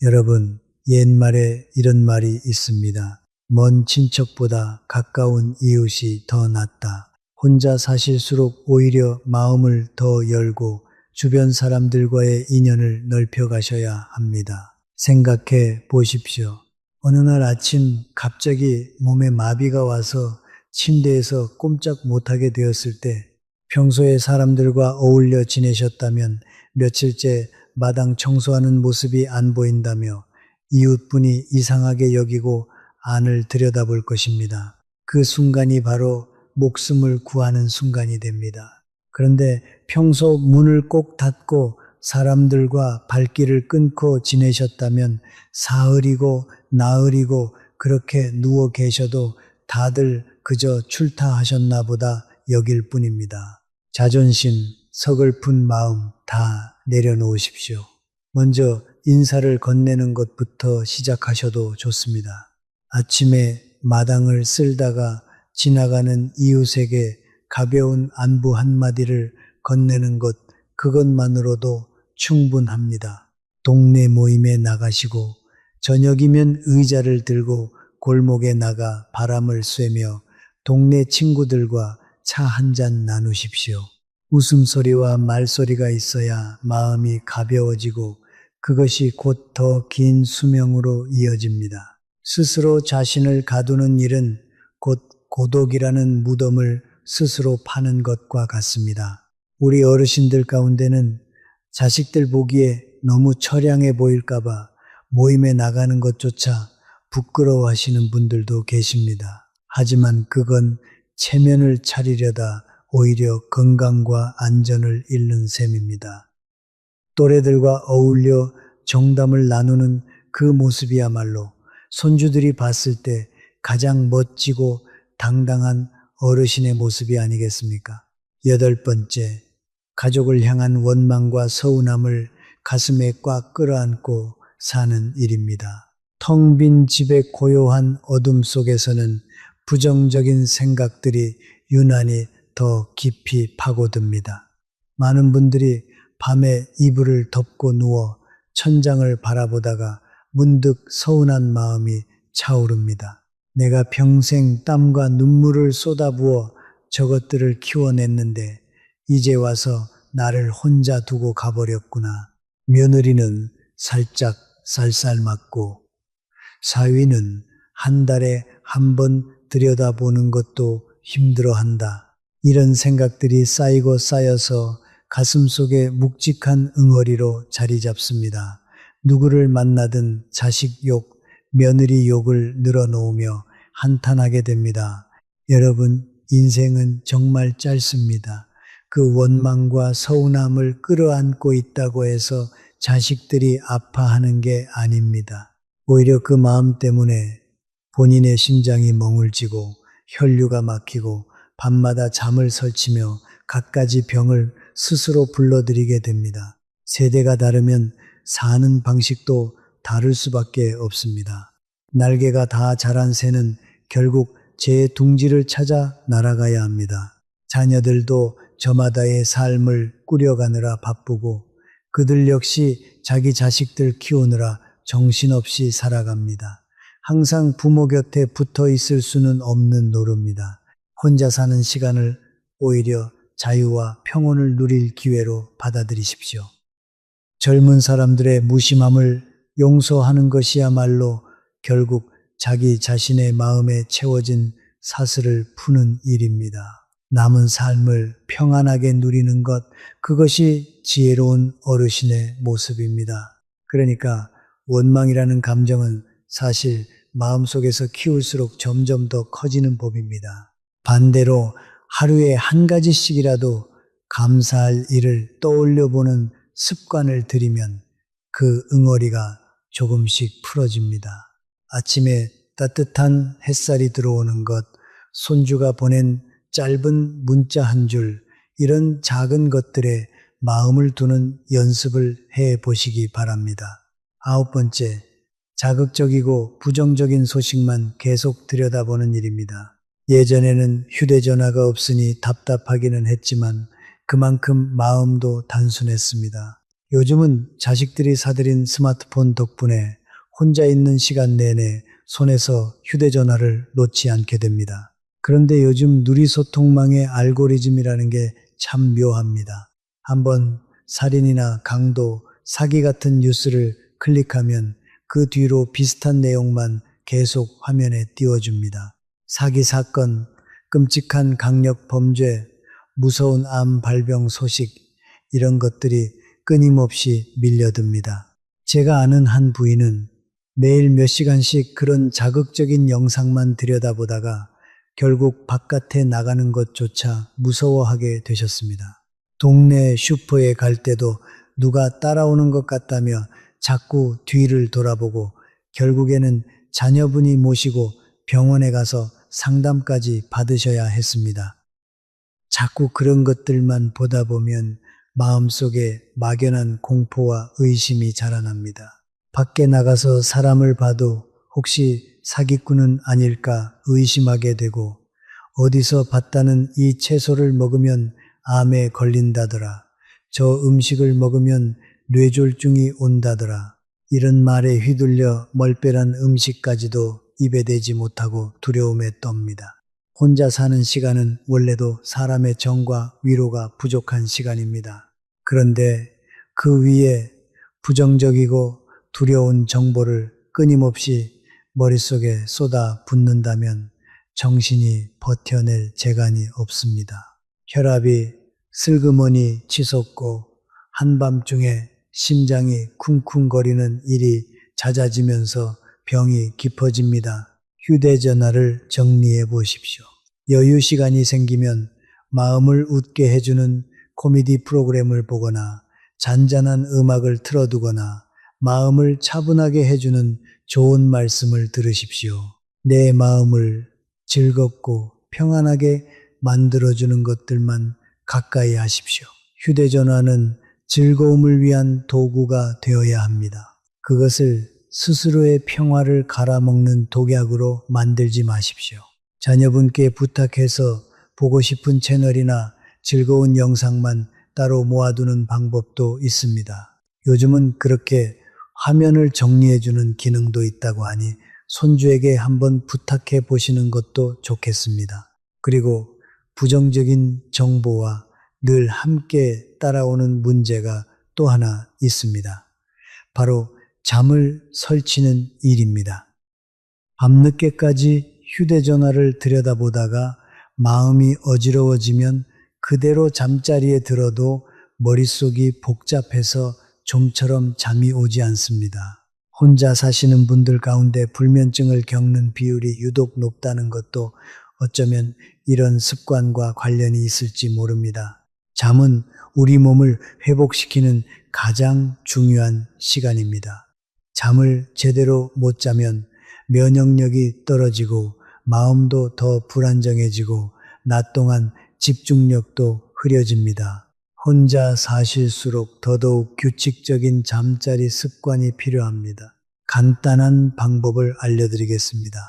여러분, 옛말에 이런 말이 있습니다. 먼 친척보다 가까운 이웃이 더 낫다. 혼자 사실수록 오히려 마음을 더 열고 주변 사람들과의 인연을 넓혀가셔야 합니다. 생각해 보십시오. 어느 날 아침 갑자기 몸에 마비가 와서 침대에서 꼼짝 못하게 되었을 때 평소에 사람들과 어울려 지내셨다면 며칠째 마당 청소하는 모습이 안 보인다며 이웃분이 이상하게 여기고 안을 들여다볼 것입니다. 그 순간이 바로 목숨을 구하는 순간이 됩니다. 그런데 평소 문을 꼭 닫고 사람들과 발길을 끊고 지내셨다면 사흘이고 나흘이고 그렇게 누워 계셔도 다들 그저 출타하셨나 보다 여길 뿐입니다. 자존심, 서글픈 마음 다 내려놓으십시오. 먼저 인사를 건네는 것부터 시작하셔도 좋습니다. 아침에 마당을 쓸다가 지나가는 이웃에게 가벼운 안부 한마디를 건네는 것, 그것만으로도 충분합니다. 동네 모임에 나가시고 저녁이면 의자를 들고 골목에 나가 바람을 쐬며 동네 친구들과 차 한 잔 나누십시오. 웃음소리와 말소리가 있어야 마음이 가벼워지고 그것이 곧 더 긴 수명으로 이어집니다. 스스로 자신을 가두는 일은 곧 고독이라는 무덤을 스스로 파는 것과 같습니다. 우리 어르신들 가운데는 자식들 보기에 너무 처량해 보일까봐 모임에 나가는 것조차 부끄러워하시는 분들도 계십니다. 하지만 그건 체면을 차리려다 오히려 건강과 안전을 잃는 셈입니다. 또래들과 어울려 정담을 나누는 그 모습이야말로 손주들이 봤을 때 가장 멋지고 당당한 어르신의 모습이 아니겠습니까? 8번째, 가족을 향한 원망과 서운함을 가슴에 꽉 끌어안고 사는 일입니다. 텅 빈 집의 고요한 어둠 속에서는 부정적인 생각들이 유난히 더 깊이 파고듭니다. 많은 분들이 밤에 이불을 덮고 누워 천장을 바라보다가 문득 서운한 마음이 차오릅니다. 내가 평생 땀과 눈물을 쏟아부어 저것들을 키워냈는데 이제 와서 나를 혼자 두고 가버렸구나. 며느리는 살짝 쌀쌀맞고 사위는 한 달에 한 번 들여다보는 것도 힘들어한다. 이런 생각들이 쌓이고 쌓여서 가슴속에 묵직한 응어리로 자리 잡습니다. 누구를 만나든 자식 욕, 며느리 욕을 늘어놓으며 한탄하게 됩니다. 여러분, 인생은 정말 짧습니다. 그 원망과 서운함을 끌어안고 있다고 해서 자식들이 아파하는 게 아닙니다. 오히려 그 마음 때문에 본인의 심장이 멍울지고 혈류가 막히고 밤마다 잠을 설치며 갖가지 병을 스스로 불러들이게 됩니다. 세대가 다르면 사는 방식도 다를 수밖에 없습니다. 날개가 다 자란 새는 결국 제 둥지를 찾아 날아가야 합니다. 자녀들도 저마다의 삶을 꾸려가느라 바쁘고 그들 역시 자기 자식들 키우느라 정신없이 살아갑니다. 항상 부모 곁에 붙어 있을 수는 없는 노릇입니다. 혼자 사는 시간을 오히려 자유와 평온을 누릴 기회로 받아들이십시오. 젊은 사람들의 무심함을 용서하는 것이야말로 결국 자기 자신의 마음에 채워진 사슬을 푸는 일입니다. 남은 삶을 평안하게 누리는 것, 그것이 지혜로운 어르신의 모습입니다. 그러니까 원망이라는 감정은 사실 마음속에서 키울수록 점점 더 커지는 법입니다. 반대로 하루에 한 가지씩이라도 감사할 일을 떠올려보는 습관을 들이면 그 응어리가 조금씩 풀어집니다. 아침에 따뜻한 햇살이 들어오는 것, 손주가 보낸 짧은 문자 한 줄, 이런 작은 것들에 마음을 두는 연습을 해 보시기 바랍니다. 9번째, 자극적이고 부정적인 소식만 계속 들여다보는 일입니다. 예전에는 휴대전화가 없으니 답답하기는 했지만 그만큼 마음도 단순했습니다. 요즘은 자식들이 사들인 스마트폰 덕분에 혼자 있는 시간 내내 손에서 휴대전화를 놓지 않게 됩니다. 그런데 요즘 누리소통망의 알고리즘이라는 게 참 묘합니다. 한번 살인이나 강도, 사기 같은 뉴스를 클릭하면 그 뒤로 비슷한 내용만 계속 화면에 띄워줍니다. 사기 사건, 끔찍한 강력 범죄, 무서운 암 발병 소식, 이런 것들이 끊임없이 밀려듭니다. 제가 아는 한 부인은 매일 몇 시간씩 그런 자극적인 영상만 들여다보다가 결국 바깥에 나가는 것조차 무서워하게 되셨습니다. 동네 슈퍼에 갈 때도 누가 따라오는 것 같다며 자꾸 뒤를 돌아보고 결국에는 자녀분이 모시고 병원에 가서 상담까지 받으셔야 했습니다. 자꾸 그런 것들만 보다 보면 마음속에 막연한 공포와 의심이 자라납니다. 밖에 나가서 사람을 봐도 혹시 사기꾼은 아닐까 의심하게 되고 어디서 봤다는 이 채소를 먹으면 암에 걸린다더라. 저 음식을 먹으면 뇌졸중이 온다더라. 이런 말에 휘둘려 멀빼란 음식까지도 입에 대지 못하고 두려움에 떱니다. 혼자 사는 시간은 원래도 사람의 정과 위로가 부족한 시간입니다. 그런데 그 위에 부정적이고 두려운 정보를 끊임없이 머릿속에 쏟아 붓는다면 정신이 버텨낼 재간이 없습니다. 혈압이 슬그머니 치솟고 한밤중에 심장이 쿵쿵거리는 일이 잦아지면서 병이 깊어집니다. 휴대전화를 정리해 보십시오. 여유 시간이 생기면 마음을 웃게 해주는 코미디 프로그램을 보거나 잔잔한 음악을 틀어두거나 마음을 차분하게 해주는 좋은 말씀을 들으십시오. 내 마음을 즐겁고 평안하게 만들어주는 것들만 가까이 하십시오. 휴대전화는 즐거움을 위한 도구가 되어야 합니다. 그것을 스스로의 평화를 갈아먹는 독약으로 만들지 마십시오. 자녀분께 부탁해서 보고 싶은 채널이나 즐거운 영상만 따로 모아두는 방법도 있습니다. 요즘은 그렇게 화면을 정리해주는 기능도 있다고 하니 손주에게 한번 부탁해 보시는 것도 좋겠습니다. 그리고 부정적인 정보와 늘 함께 따라오는 문제가 또 하나 있습니다. 바로 잠을 설치는 일입니다. 밤늦게까지 휴대전화를 들여다보다가 마음이 어지러워지면 그대로 잠자리에 들어도 머릿속이 복잡해서 좀처럼 잠이 오지 않습니다. 혼자 사시는 분들 가운데 불면증을 겪는 비율이 유독 높다는 것도 어쩌면 이런 습관과 관련이 있을지 모릅니다. 잠은 우리 몸을 회복시키는 가장 중요한 시간입니다. 잠을 제대로 못 자면 면역력이 떨어지고 마음도 더 불안정해지고 낮 동안 집중력도 흐려집니다. 혼자 사실수록 더더욱 규칙적인 잠자리 습관이 필요합니다. 간단한 방법을 알려드리겠습니다.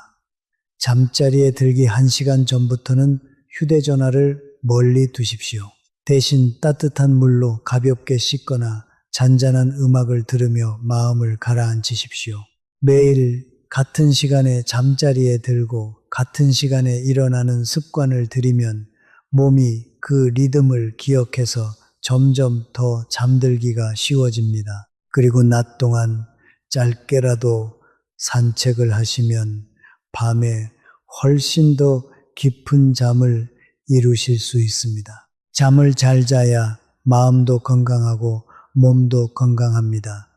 잠자리에 들기 1시간 전부터는 휴대전화를 멀리 두십시오. 대신 따뜻한 물로 가볍게 씻거나 잔잔한 음악을 들으며 마음을 가라앉히십시오. 매일 같은 시간에 잠자리에 들고 같은 시간에 일어나는 습관을 들이면 몸이 그 리듬을 기억해서 점점 더 잠들기가 쉬워집니다. 그리고 낮 동안 짧게라도 산책을 하시면 밤에 훨씬 더 깊은 잠을 이루실 수 있습니다. 잠을 잘 자야 마음도 건강하고 몸도 건강합니다.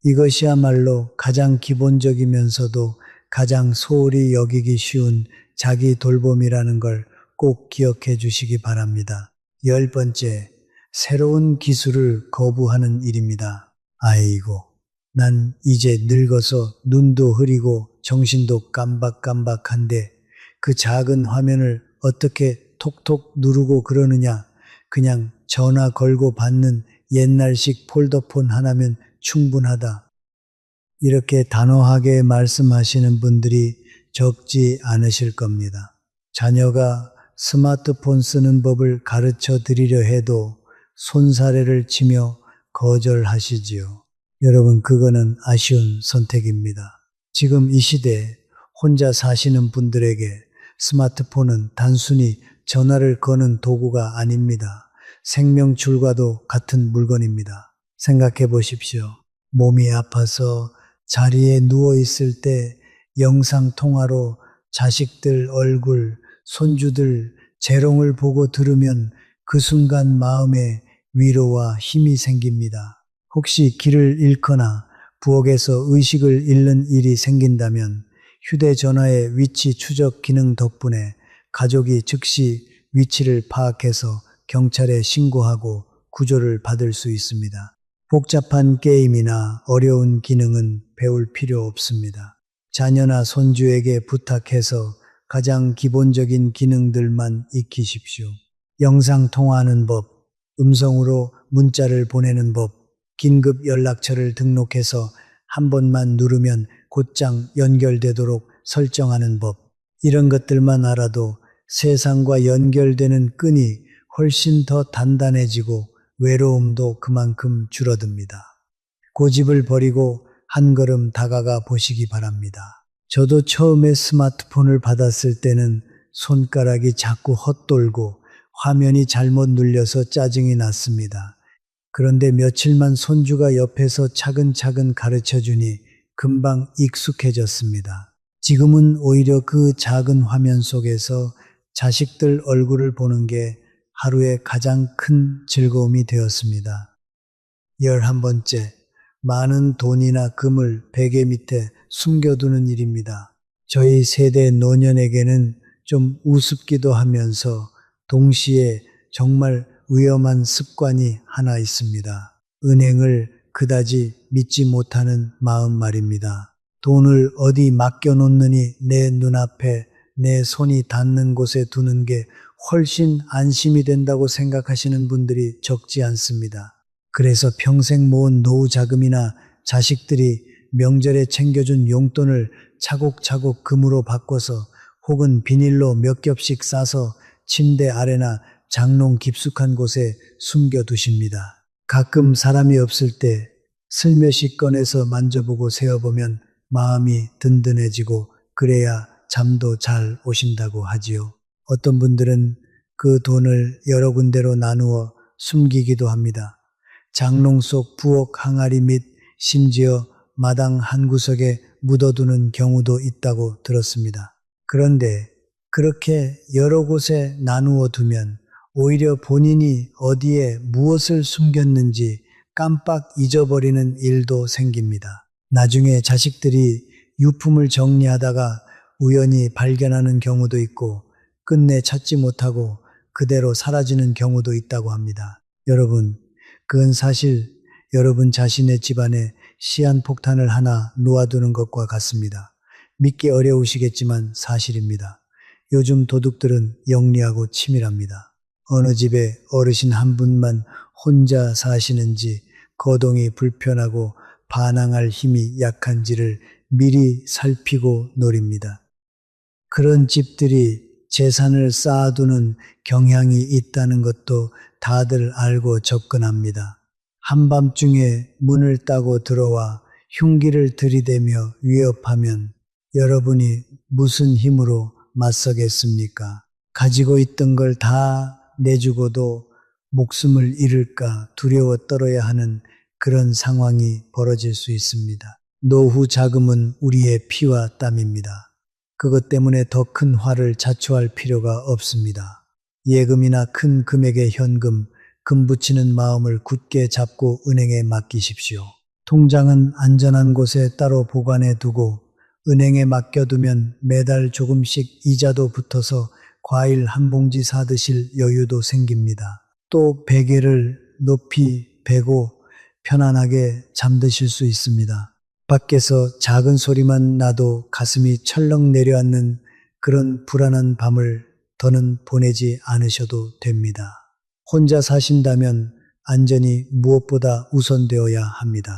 이것이야말로 가장 기본적이면서도 가장 소홀히 여기기 쉬운 자기 돌봄이라는 걸 꼭 기억해 주시기 바랍니다. 10번째, 새로운 기술을 거부하는 일입니다. 아이고, 난 이제 늙어서 눈도 흐리고 정신도 깜박깜박한데 그 작은 화면을 어떻게 톡톡 누르고 그러느냐. 그냥 전화 걸고 받는 옛날식 폴더폰 하나면 충분하다. 이렇게 단호하게 말씀하시는 분들이 적지 않으실 겁니다. 자녀가 스마트폰 쓰는 법을 가르쳐 드리려 해도 손사래를 치며 거절하시지요. 여러분, 그거는 아쉬운 선택입니다. 지금 이 시대에 혼자 사시는 분들에게 스마트폰은 단순히 전화를 거는 도구가 아닙니다. 생명줄과도 같은 물건입니다. 생각해 보십시오. 몸이 아파서 자리에 누워 있을 때 영상통화로 자식들 얼굴, 손주들 재롱을 보고 들으면 그 순간 마음에 위로와 힘이 생깁니다. 혹시 길을 잃거나 부엌에서 의식을 잃는 일이 생긴다면 휴대전화의 위치 추적 기능 덕분에 가족이 즉시 위치를 파악해서 경찰에 신고하고 구조를 받을 수 있습니다. 복잡한 게임이나 어려운 기능은 배울 필요 없습니다. 자녀나 손주에게 부탁해서 가장 기본적인 기능들만 익히십시오. 영상 통화하는 법, 음성으로 문자를 보내는 법, 긴급 연락처를 등록해서 한 번만 누르면 곧장 연결되도록 설정하는 법, 이런 것들만 알아도 세상과 연결되는 끈이 훨씬 더 단단해지고 외로움도 그만큼 줄어듭니다. 고집을 버리고 한 걸음 다가가 보시기 바랍니다. 저도 처음에 스마트폰을 받았을 때는 손가락이 자꾸 헛돌고 화면이 잘못 눌려서 짜증이 났습니다. 그런데 며칠만 손주가 옆에서 차근차근 가르쳐주니 금방 익숙해졌습니다. 지금은 오히려 그 작은 화면 속에서 자식들 얼굴을 보는 게 하루의 가장 큰 즐거움이 되었습니다. 11번째, 많은 돈이나 금을 베개 밑에 숨겨두는 일입니다. 저희 세대 노년에게는 좀 우습기도 하면서 동시에 정말 위험한 습관이 하나 있습니다. 은행을 그다지 믿지 못하는 마음 말입니다. 돈을 어디 맡겨놓느니 내 눈앞에 내 손이 닿는 곳에 두는 게 훨씬 안심이 된다고 생각하시는 분들이 적지 않습니다. 그래서 평생 모은 노후 자금이나 자식들이 명절에 챙겨준 용돈을 차곡차곡 금으로 바꿔서 혹은 비닐로 몇 겹씩 싸서 침대 아래나 장롱 깊숙한 곳에 숨겨두십니다. 가끔 사람이 없을 때 슬며시 꺼내서 만져보고 세어보면 마음이 든든해지고 그래야 잠도 잘 오신다고 하지요. 어떤 분들은 그 돈을 여러 군데로 나누어 숨기기도 합니다. 장롱 속 부엌 항아리 및 심지어 마당 한 구석에 묻어두는 경우도 있다고 들었습니다. 그런데 그렇게 여러 곳에 나누어 두면 오히려 본인이 어디에 무엇을 숨겼는지 깜빡 잊어버리는 일도 생깁니다. 나중에 자식들이 유품을 정리하다가 우연히 발견하는 경우도 있고 끝내 찾지 못하고 그대로 사라지는 경우도 있다고 합니다. 여러분, 그건 사실 여러분 자신의 집안에 시한폭탄을 하나 놓아두는 것과 같습니다. 믿기 어려우시겠지만 사실입니다. 요즘 도둑들은 영리하고 치밀합니다. 어느 집에 어르신 한 분만 혼자 사시는지 거동이 불편하고 반항할 힘이 약한지를 미리 살피고 노립니다. 그런 집들이 재산을 쌓아두는 경향이 있다는 것도 다들 알고 접근합니다. 한밤중에 문을 따고 들어와 흉기를 들이대며 위협하면 여러분이 무슨 힘으로 맞서겠습니까? 가지고 있던 걸 다 내주고도 목숨을 잃을까 두려워 떨어야 하는 그런 상황이 벌어질 수 있습니다. 노후 자금은 우리의 피와 땀입니다. 그것 때문에 더 큰 화를 자초할 필요가 없습니다. 예금이나 큰 금액의 현금, 금붙이는 마음을 굳게 잡고 은행에 맡기십시오. 통장은 안전한 곳에 따로 보관해 두고 은행에 맡겨두면 매달 조금씩 이자도 붙어서 과일 한 봉지 사드실 여유도 생깁니다. 또 베개를 높이 베고 편안하게 잠드실 수 있습니다. 밖에서 작은 소리만 나도 가슴이 철렁 내려앉는 그런 불안한 밤을 더는 보내지 않으셔도 됩니다. 혼자 사신다면 안전이 무엇보다 우선되어야 합니다.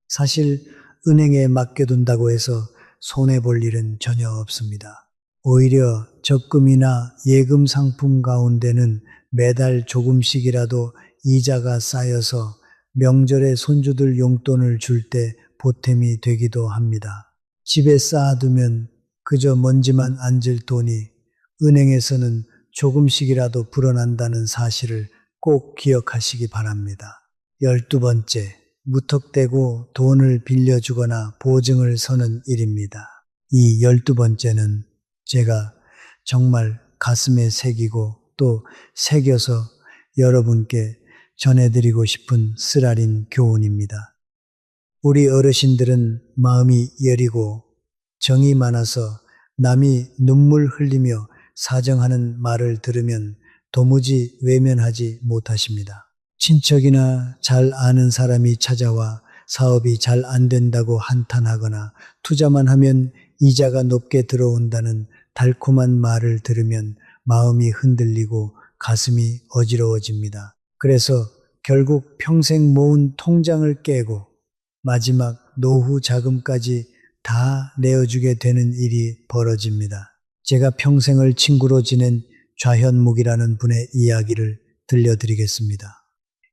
사실 은행에 맡겨둔다고 해서 손해볼 일은 전혀 없습니다. 오히려 적금이나 예금 상품 가운데는 매달 조금씩이라도 이자가 쌓여서 명절에 손주들 용돈을 줄 때 보탬이 되기도 합니다. 집에 쌓아두면 그저 먼지만 앉을 돈이 은행에서는 조금씩이라도 불어난다는 사실을 꼭 기억하시기 바랍니다. 12번째, 무턱대고 돈을 빌려주거나 보증을 서는 일입니다. 이 12번째는 제가 정말 가슴에 새기고 또 새겨서 여러분께 전해드리고 싶은 쓰라린 교훈입니다. 우리 어르신들은 마음이 여리고 정이 많아서 남이 눈물 흘리며 사정하는 말을 들으면 도무지 외면하지 못하십니다. 친척이나 잘 아는 사람이 찾아와 사업이 잘 안 된다고 한탄하거나 투자만 하면 이자가 높게 들어온다는 달콤한 말을 들으면 마음이 흔들리고 가슴이 어지러워집니다. 그래서 결국 평생 모은 통장을 깨고 마지막 노후 자금까지 다 내어주게 되는 일이 벌어집니다. 제가 평생을 친구로 지낸 좌현묵이라는 분의 이야기를 들려드리겠습니다.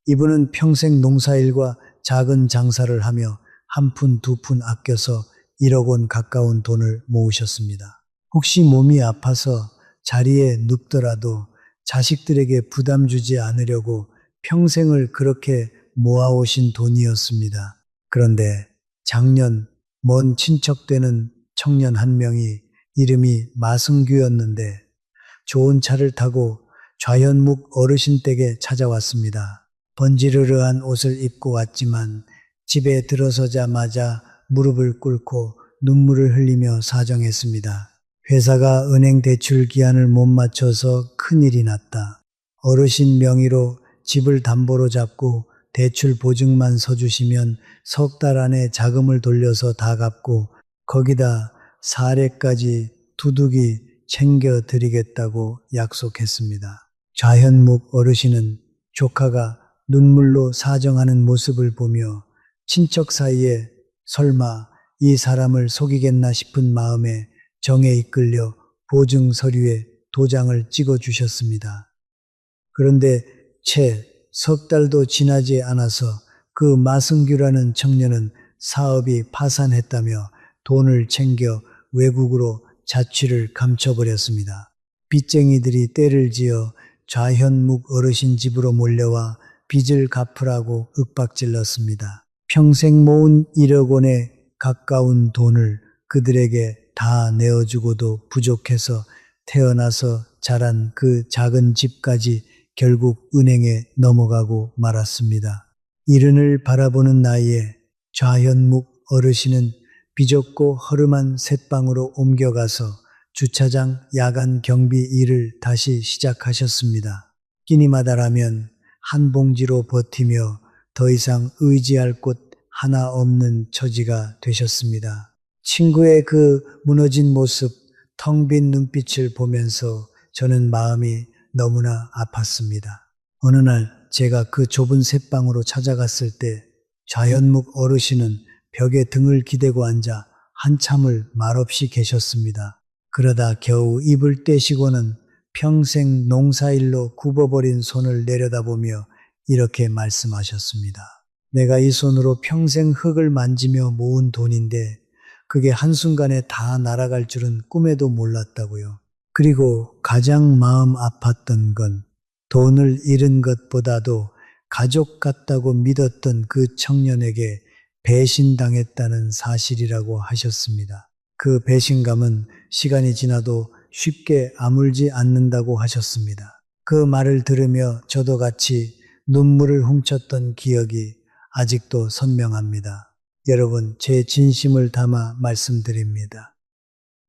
이분은 평생 농사일과 작은 장사를 하며 한 푼 두 푼 아껴서 1억 원 가까운 돈을 모으셨습니다. 혹시 몸이 아파서 자리에 눕더라도 자식들에게 부담 주지 않으려고 평생을 그렇게 모아오신 돈이었습니다. 그런데 작년 먼 친척 되는 청년 한 명이 이름이 마승규였는데 좋은 차를 타고 좌현묵 어르신 댁에 찾아왔습니다. 번지르르한 옷을 입고 왔지만 집에 들어서자마자 무릎을 꿇고 눈물을 흘리며 사정했습니다. 회사가 은행 대출 기한을 못 맞춰서 큰일이 났다. 어르신 명의로 집을 담보로 잡고 대출 보증만 서주시면 석 달 안에 자금을 돌려서 다 갚고 거기다 사례까지 두둑이 챙겨드리겠다고 약속했습니다. 좌현묵 어르신은 조카가 눈물로 사정하는 모습을 보며 친척 사이에 설마 이 사람을 속이겠나 싶은 마음에 정에 이끌려 보증 서류에 도장을 찍어 주셨습니다. 그런데 채 석 달도 지나지 않아서 그 마승규라는 청년은 사업이 파산했다며 돈을 챙겨 외국으로 자취를 감춰버렸습니다. 빚쟁이들이 때를 지어 좌현묵 어르신 집으로 몰려와 빚을 갚으라고 윽박질렀습니다. 평생 모은 1억 원에 가까운 돈을 그들에게 다 내어주고도 부족해서 태어나서 자란 그 작은 집까지 결국 은행에 넘어가고 말았습니다. 이른을 바라보는 나이에 좌현묵 어르신은 비좁고 허름한 셋방으로 옮겨가서 주차장 야간 경비 일을 다시 시작하셨습니다. 끼니마다라면 한 봉지로 버티며 더 이상 의지할 곳 하나 없는 처지가 되셨습니다. 친구의 그 무너진 모습, 텅 빈 눈빛을 보면서 저는 마음이 너무나 아팠습니다. 어느 날 제가 그 좁은 셋방으로 찾아갔을 때 좌현묵 어르신은 벽에 등을 기대고 앉아 한참을 말없이 계셨습니다. 그러다 겨우 입을 떼시고는 평생 농사일로 굽어버린 손을 내려다보며 이렇게 말씀하셨습니다. 내가 이 손으로 평생 흙을 만지며 모은 돈인데 그게 한순간에 다 날아갈 줄은 꿈에도 몰랐다고요. 그리고 가장 마음 아팠던 건 돈을 잃은 것보다도 가족 같다고 믿었던 그 청년에게 배신당했다는 사실이라고 하셨습니다. 그 배신감은 시간이 지나도 쉽게 아물지 않는다고 하셨습니다. 그 말을 들으며 저도 같이 눈물을 훔쳤던 기억이 아직도 선명합니다. 여러분, 제 진심을 담아 말씀드립니다.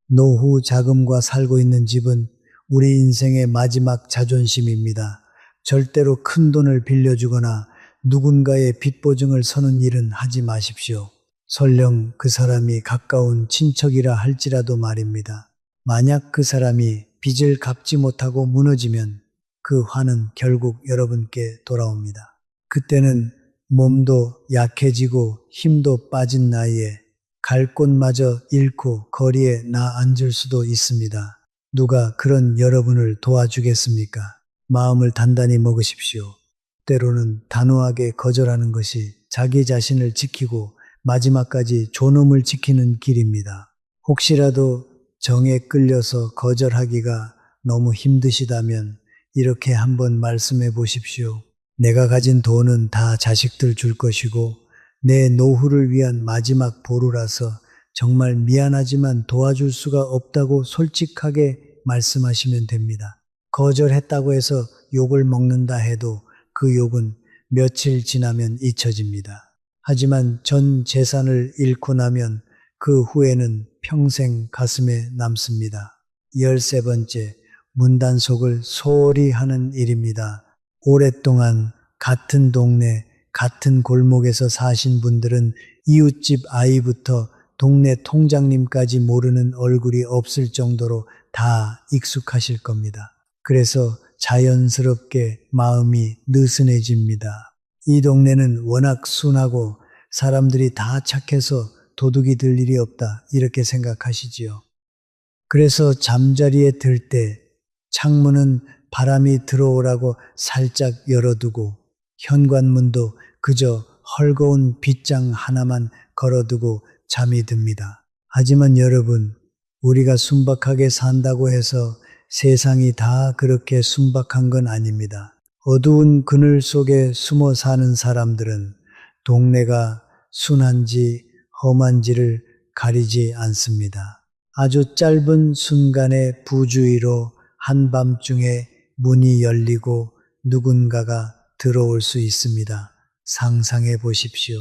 노후 자금과 살고 있는 집은 우리 인생의 마지막 자존심입니다. 절대로 큰 돈을 빌려주거나 누군가의 빚 보증을 서는 일은 하지 마십시오. 설령 그 사람이 가까운 친척이라 할지라도 말입니다. 만약 그 사람이 빚을 갚지 못하고 무너지면 그 화는 결국 여러분께 돌아옵니다. 그때는 몸도 약해지고 힘도 빠진 나이에 갈 곳마저 잃고 거리에 나 앉을 수도 있습니다. 누가 그런 여러분을 도와주겠습니까? 마음을 단단히 먹으십시오. 때로는 단호하게 거절하는 것이 자기 자신을 지키고 마지막까지 존엄을 지키는 길입니다. 혹시라도 정에 끌려서 거절하기가 너무 힘드시다면 이렇게 한번 말씀해 보십시오. 내가 가진 돈은 다 자식들 줄 것이고 내 노후를 위한 마지막 보루라서 정말 미안하지만 도와줄 수가 없다고 솔직하게 말씀하시면 됩니다. 거절했다고 해서 욕을 먹는다 해도 그 욕은 며칠 지나면 잊혀집니다. 하지만 전 재산을 잃고 나면 그 후회는 평생 가슴에 남습니다. 13번째, 문단속을 소홀히 하는 일입니다. 오랫동안 같은 동네, 같은 골목에서 사신 분들은 이웃집 아이부터 동네 통장님까지 모르는 얼굴이 없을 정도로 다 익숙하실 겁니다. 그래서 자연스럽게 마음이 느슨해집니다. 이 동네는 워낙 순하고 사람들이 다 착해서 도둑이 들 일이 없다 이렇게 생각하시지요. 그래서 잠자리에 들 때 창문은 바람이 들어오라고 살짝 열어두고 현관문도 그저 헐거운 빗장 하나만 걸어두고 잠이 듭니다. 하지만 여러분, 우리가 순박하게 산다고 해서 세상이 다 그렇게 순박한 건 아닙니다. 어두운 그늘 속에 숨어 사는 사람들은 동네가 순한지 험한지를 가리지 않습니다. 아주 짧은 순간의 부주의로 한밤중에 문이 열리고 누군가가 들어올 수 있습니다. 상상해 보십시오.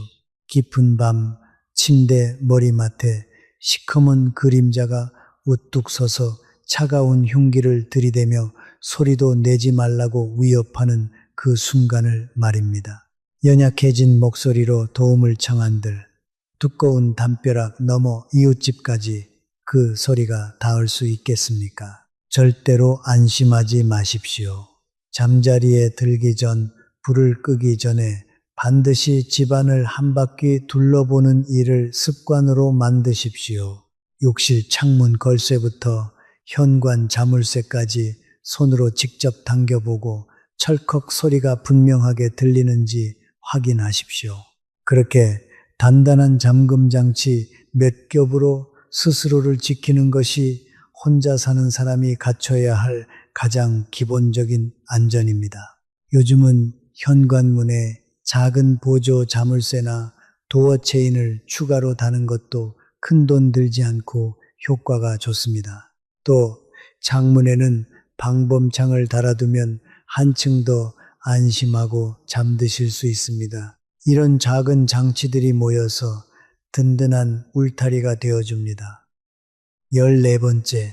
깊은 밤 침대 머리맡에 시커먼 그림자가 우뚝 서서 차가운 흉기를 들이대며 소리도 내지 말라고 위협하는 그 순간을 말입니다. 연약해진 목소리로 도움을 청한들, 두꺼운 담벼락 넘어 이웃집까지 그 소리가 닿을 수 있겠습니까? 절대로 안심하지 마십시오. 잠자리에 들기 전, 불을 끄기 전에 반드시 집안을 한 바퀴 둘러보는 일을 습관으로 만드십시오. 욕실 창문 걸쇠부터 현관 자물쇠까지 손으로 직접 당겨보고 철컥 소리가 분명하게 들리는지 확인하십시오. 그렇게 단단한 잠금 장치 몇 겹으로 스스로를 지키는 것이 혼자 사는 사람이 갖춰야 할 가장 기본적인 안전입니다. 요즘은 현관문에 작은 보조 자물쇠나 도어 체인을 추가로 다는 것도 큰돈 들지 않고 효과가 좋습니다. 또 창문에는 방범창을 달아두면 한층 더 안심하고 잠드실 수 있습니다. 이런 작은 장치들이 모여서 든든한 울타리가 되어줍니다. 14번째,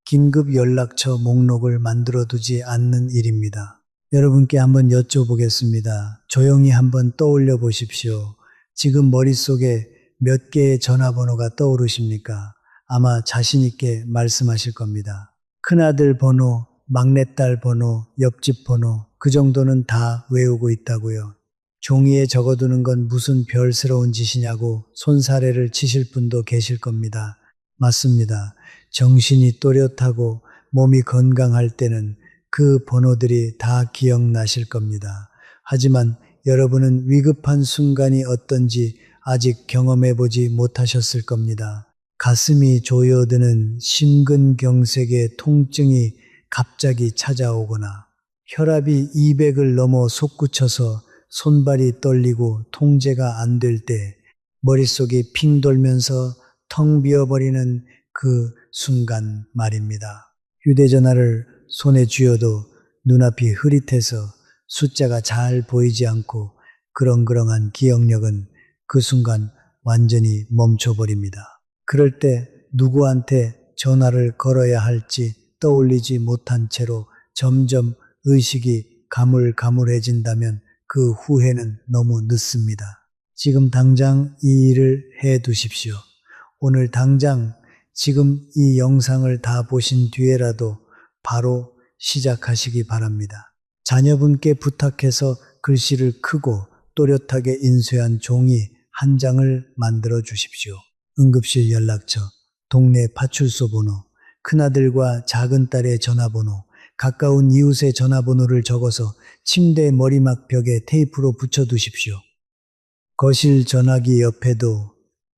긴급 연락처 목록을 만들어 두지 않는 일입니다. 여러분께 한번 여쭤보겠습니다. 조용히 한번 떠올려 보십시오. 지금 머릿속에 몇 개의 전화번호가 떠오르십니까? 아마 자신있게 말씀하실 겁니다. 큰아들 번호, 막내딸 번호, 옆집 번호, 그 정도는 다 외우고 있다고요. 종이에 적어두는 건 무슨 별스러운 짓이냐고 손사래를 치실 분도 계실 겁니다. 맞습니다. 정신이 또렷하고 몸이 건강할 때는 그 번호들이 다 기억나실 겁니다. 하지만 여러분은 위급한 순간이 어떤지 아직 경험해보지 못하셨을 겁니다. 가슴이 조여드는 심근경색의 통증이 갑자기 찾아오거나 혈압이 200을 넘어 솟구쳐서 손발이 떨리고 통제가 안 될 때 머릿속이 핑 돌면서 텅 비어버리는 그 순간 말입니다. 휴대전화를 손에 쥐어도 눈앞이 흐릿해서 숫자가 잘 보이지 않고 그렁그렁한 기억력은 그 순간 완전히 멈춰버립니다. 그럴 때 누구한테 전화를 걸어야 할지 떠올리지 못한 채로 점점 의식이 가물가물해진다면 그 후회는 너무 늦습니다. 지금 당장 이 일을 해 두십시오. 오늘 당장 지금 이 영상을 다 보신 뒤에라도 바로 시작하시기 바랍니다. 자녀분께 부탁해서 글씨를 크고 또렷하게 인쇄한 종이 한 장을 만들어 주십시오. 응급실 연락처, 동네 파출소 번호, 큰아들과 작은딸의 전화번호, 가까운 이웃의 전화번호를 적어서 침대 머리막 벽에 테이프로 붙여두십시오. 거실 전화기 옆에도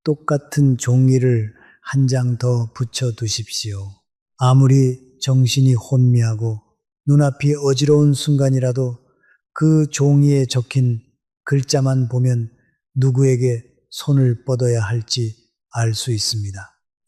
똑같은 종이를 한 장 더 붙여두십시오. 아무리 정신이 혼미하고 눈앞이 어지러운 순간이라도 그 종이에 적힌 글자만 보면 누구에게 손을 뻗어야 할지 알 수 있습니다.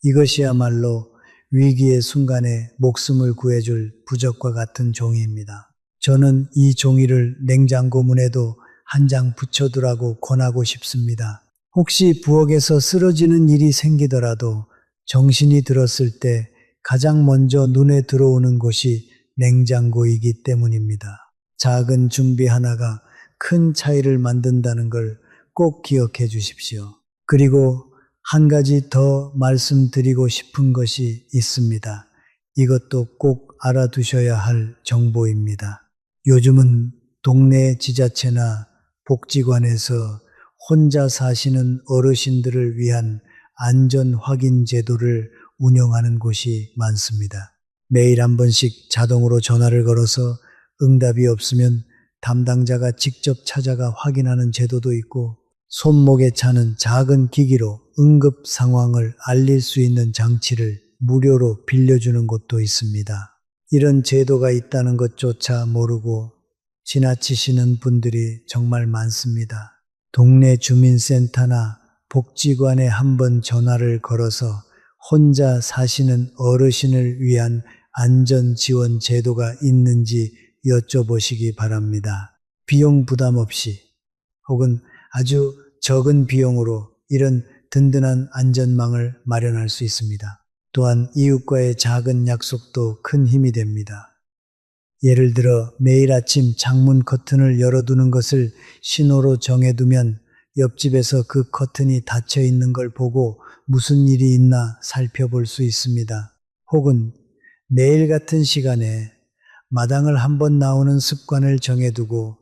이것이야말로 위기의 순간에 목숨을 구해줄 부적과 같은 종이입니다. 저는 이 종이를 냉장고 문에도 한 장 붙여두라고 권하고 싶습니다. 혹시 부엌에서 쓰러지는 일이 생기더라도 정신이 들었을 때 가장 먼저 눈에 들어오는 곳이 냉장고이기 때문입니다. 작은 준비 하나가 큰 차이를 만든다는 걸 꼭 기억해 주십시오. 그리고 한 가지 더 말씀드리고 싶은 것이 있습니다. 이것도 꼭 알아두셔야 할 정보입니다. 요즘은 동네 지자체나 복지관에서 혼자 사시는 어르신들을 위한 안전 확인 제도를 운영하는 곳이 많습니다. 매일 한 번씩 자동으로 전화를 걸어서 응답이 없으면 담당자가 직접 찾아가 확인하는 제도도 있고 손목에 차는 작은 기기로 응급 상황을 알릴 수 있는 장치를 무료로 빌려주는 곳도 있습니다. 이런 제도가 있다는 것조차 모르고 지나치시는 분들이 정말 많습니다. 동네 주민센터나 복지관에 한번 전화를 걸어서 혼자 사시는 어르신을 위한 안전 지원 제도가 있는지 여쭤보시기 바랍니다. 비용 부담 없이 혹은 아주 적은 비용으로 이런 든든한 안전망을 마련할 수 있습니다. 또한 이웃과의 작은 약속도 큰 힘이 됩니다. 예를 들어 매일 아침 창문 커튼을 열어두는 것을 신호로 정해두면 옆집에서 그 커튼이 닫혀 있는 걸 보고 무슨 일이 있나 살펴볼 수 있습니다. 혹은 내일 같은 시간에 마당을 한번 나오는 습관을 정해두고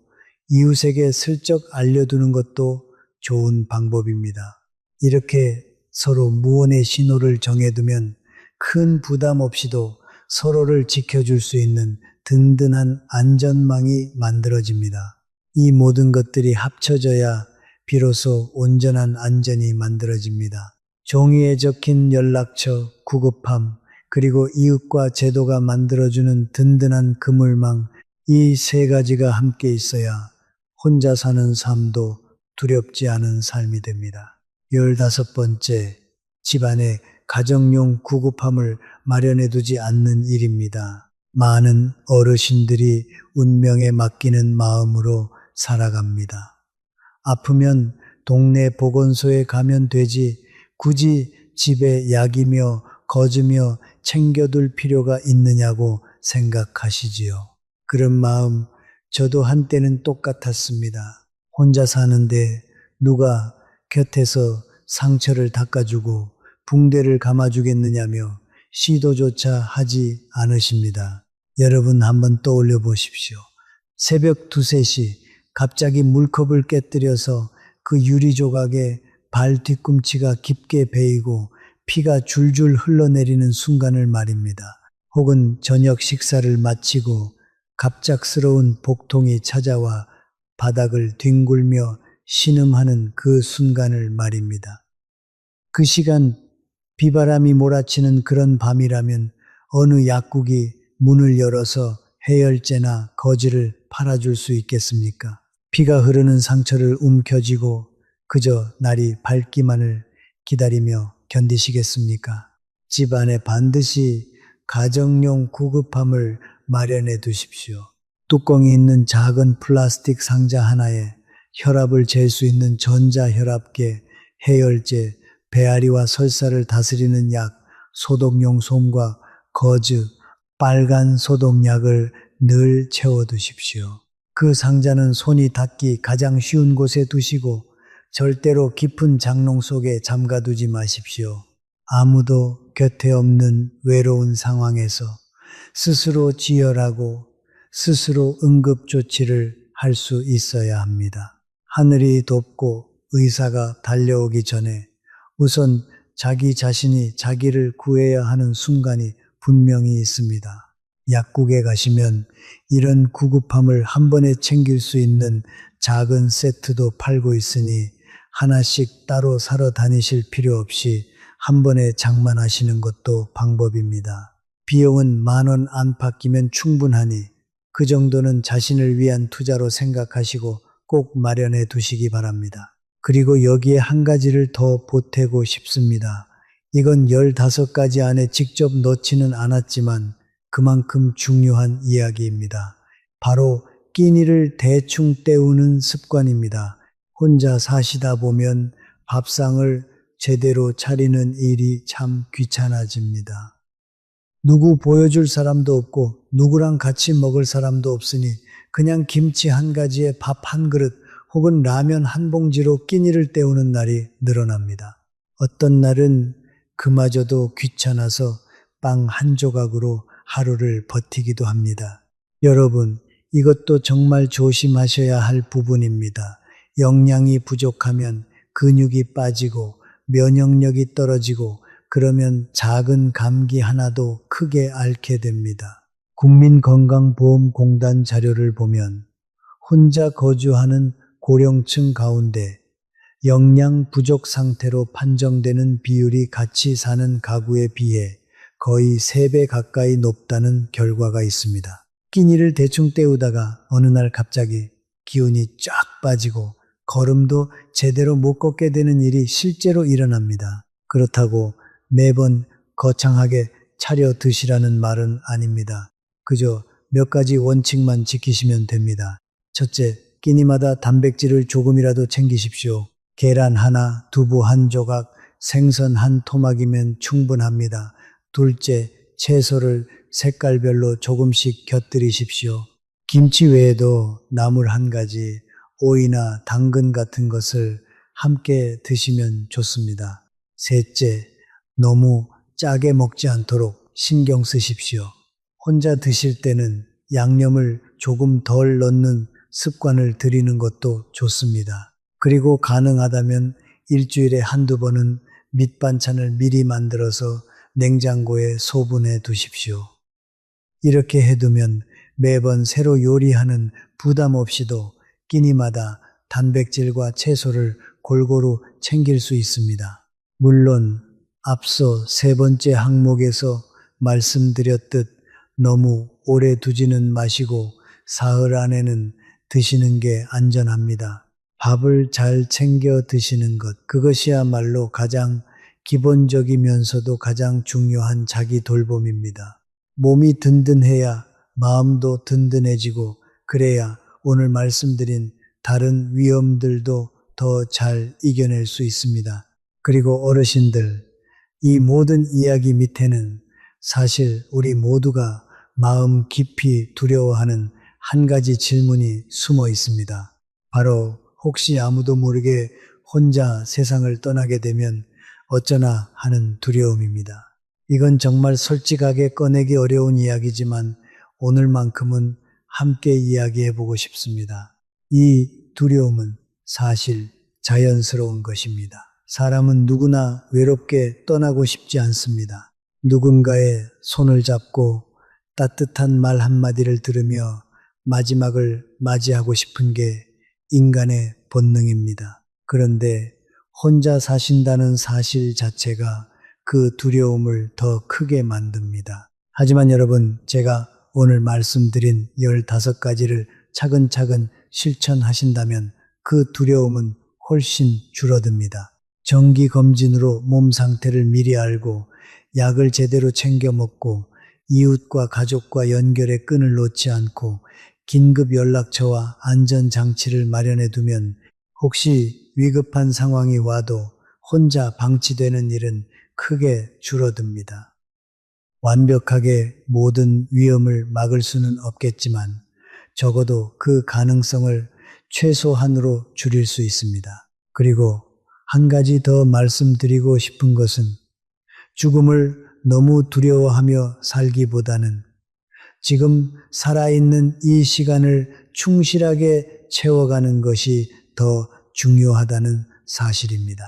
이웃에게 슬쩍 알려두는 것도 좋은 방법입니다. 이렇게 서로 무언의 신호를 정해두면 큰 부담 없이도 서로를 지켜줄 수 있는 든든한 안전망이 만들어집니다. 이 모든 것들이 합쳐져야 비로소 온전한 안전이 만들어집니다. 종이에 적힌 연락처, 구급함, 그리고 이웃과 제도가 만들어주는 든든한 그물망, 이 세 가지가 함께 있어야 혼자 사는 삶도 두렵지 않은 삶이 됩니다. 15번째, 집안에 가정용 구급함을 마련해 두지 않는 일입니다. 많은 어르신들이 운명에 맡기는 마음으로 살아갑니다. 아프면 동네 보건소에 가면 되지 굳이 집에 약이며 거즈며 챙겨둘 필요가 있느냐고 생각하시지요. 그런 마음 저도 한때는 똑같았습니다. 혼자 사는데 누가 곁에서 상처를 닦아주고 붕대를 감아주겠느냐며 시도조차 하지 않으십니다. 여러분 한번 떠올려 보십시오. 새벽 2, 3시 갑자기 물컵을 깨뜨려서 그 유리 조각에 발 뒤꿈치가 깊게 베이고 피가 줄줄 흘러내리는 순간을 말입니다. 혹은 저녁 식사를 마치고 갑작스러운 복통이 찾아와 바닥을 뒹굴며 신음하는 그 순간을 말입니다. 그 시간 비바람이 몰아치는 그런 밤이라면 어느 약국이 문을 열어서 해열제나 거즈를 팔아줄 수 있겠습니까? 피가 흐르는 상처를 움켜쥐고 그저 날이 밝기만을 기다리며 견디시겠습니까? 집 안에 반드시 가정용 구급함을 마련해 두십시오. 뚜껑이 있는 작은 플라스틱 상자 하나에 혈압을 잴 수 있는 전자혈압계, 해열제, 배앓이와 설사를 다스리는 약, 소독용 솜과 거즈, 빨간 소독약을 늘 채워두십시오. 그 상자는 손이 닿기 가장 쉬운 곳에 두시고 절대로 깊은 장롱 속에 잠가두지 마십시오. 아무도 곁에 없는 외로운 상황에서 스스로 지혈하고 스스로 응급조치를 할 수 있어야 합니다. 하늘이 돕고 의사가 달려오기 전에 우선 자기 자신이 자기를 구해야 하는 순간이 분명히 있습니다. 약국에 가시면 이런 구급함을 한 번에 챙길 수 있는 작은 세트도 팔고 있으니 하나씩 따로 사러 다니실 필요 없이 한 번에 장만하시는 것도 방법입니다. 비용은 10,000원 안팎이면 충분하니 그 정도는 자신을 위한 투자로 생각하시고 꼭 마련해 두시기 바랍니다. 그리고 여기에 한 가지를 더 보태고 싶습니다. 이건 15가지 안에 직접 넣지는 않았지만 그만큼 중요한 이야기입니다. 바로 끼니를 대충 때우는 습관입니다. 혼자 사시다 보면 밥상을 제대로 차리는 일이 참 귀찮아집니다. 누구 보여줄 사람도 없고 누구랑 같이 먹을 사람도 없으니 그냥 김치 한 가지에 밥 한 그릇 혹은 라면 한 봉지로 끼니를 때우는 날이 늘어납니다. 어떤 날은 그마저도 귀찮아서 빵 한 조각으로 하루를 버티기도 합니다. 여러분, 이것도 정말 조심하셔야 할 부분입니다. 영양이 부족하면 근육이 빠지고 면역력이 떨어지고 그러면 작은 감기 하나도 크게 앓게 됩니다. 국민건강보험공단 자료를 보면 혼자 거주하는 고령층 가운데 영양 부족 상태로 판정되는 비율이 같이 사는 가구에 비해 거의 3배 가까이 높다는 결과가 있습니다. 끼니를 대충 때우다가 어느 날 갑자기 기운이 쫙 빠지고 걸음도 제대로 못 걷게 되는 일이 실제로 일어납니다. 그렇다고 매번 거창하게 차려 드시라는 말은 아닙니다. 그저 몇 가지 원칙만 지키시면 됩니다. 첫째, 끼니마다 단백질을 조금이라도 챙기십시오. 계란 하나, 두부 한 조각, 생선 한 토막이면 충분합니다. 둘째, 채소를 색깔별로 조금씩 곁들이십시오. 김치 외에도 나물 한 가지, 오이나 당근 같은 것을 함께 드시면 좋습니다. 셋째, 너무 짜게 먹지 않도록 신경 쓰십시오. 혼자 드실 때는 양념을 조금 덜 넣는 습관을 들이는 것도 좋습니다. 그리고 가능하다면 일주일에 한두 번은 밑반찬을 미리 만들어서 냉장고에 소분해 두십시오. 이렇게 해두면 매번 새로 요리하는 부담 없이도 끼니마다 단백질과 채소를 골고루 챙길 수 있습니다. 물론 앞서 3번째 항목에서 말씀드렸듯 너무 오래 두지는 마시고 사흘 안에는 드시는 게 안전합니다. 밥을 잘 챙겨 드시는 것, 그것이야말로 가장 기본적이면서도 가장 중요한 자기 돌봄입니다. 몸이 든든해야 마음도 든든해지고 그래야 오늘 말씀드린 다른 위험들도 더 잘 이겨낼 수 있습니다. 그리고 어르신들, 이 모든 이야기 밑에는 사실 우리 모두가 마음 깊이 두려워하는 한 가지 질문이 숨어 있습니다. 바로 혹시 아무도 모르게 혼자 세상을 떠나게 되면 어쩌나 하는 두려움입니다. 이건 정말 솔직하게 꺼내기 어려운 이야기지만 오늘만큼은 함께 이야기해 보고 싶습니다. 이 두려움은 사실 자연스러운 것입니다. 사람은 누구나 외롭게 떠나고 싶지 않습니다. 누군가의 손을 잡고 따뜻한 말 한마디를 들으며 마지막을 맞이하고 싶은 게 인간의 본능입니다. 그런데 혼자 사신다는 사실 자체가 그 두려움을 더 크게 만듭니다. 하지만 여러분, 제가 오늘 말씀드린 15가지를 차근차근 실천하신다면 그 두려움은 훨씬 줄어듭니다. 정기검진으로 몸 상태를 미리 알고 약을 제대로 챙겨 먹고 이웃과 가족과 연결의 끈을 놓지 않고 긴급 연락처와 안전장치를 마련해 두면 혹시 위급한 상황이 와도 혼자 방치되는 일은 크게 줄어듭니다. 완벽하게 모든 위험을 막을 수는 없겠지만 적어도 그 가능성을 최소한으로 줄일 수 있습니다. 그리고 한 가지 더 말씀드리고 싶은 것은 죽음을 너무 두려워하며 살기보다는 지금 살아있는 이 시간을 충실하게 채워가는 것이 더 중요하다는 사실입니다.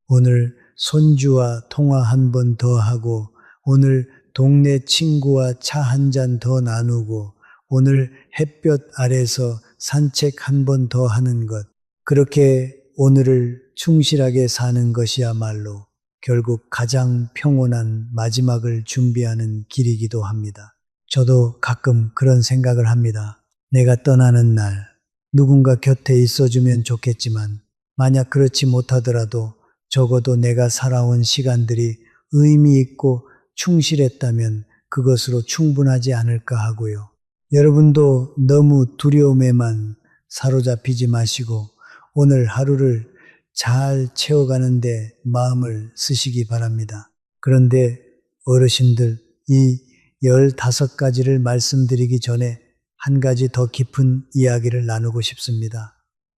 오늘 손주와 통화 한 번 더 하고, 오늘 동네 친구와 차 한 잔 더 나누고, 오늘 햇볕 아래서 산책 한 번 더 하는 것, 그렇게 오늘을 충실하게 사는 것이야말로 결국 가장 평온한 마지막을 준비하는 길이기도 합니다. 저도 가끔 그런 생각을 합니다. 내가 떠나는 날 누군가 곁에 있어주면 좋겠지만 만약 그렇지 못하더라도 적어도 내가 살아온 시간들이 의미 있고 충실했다면 그것으로 충분하지 않을까 하고요. 여러분도 너무 두려움에만 사로잡히지 마시고 오늘 하루를 잘 채워가는데 마음을 쓰시기 바랍니다. 그런데 어르신들, 이 15가지를 말씀드리기 전에 한 가지 더 깊은 이야기를 나누고 싶습니다.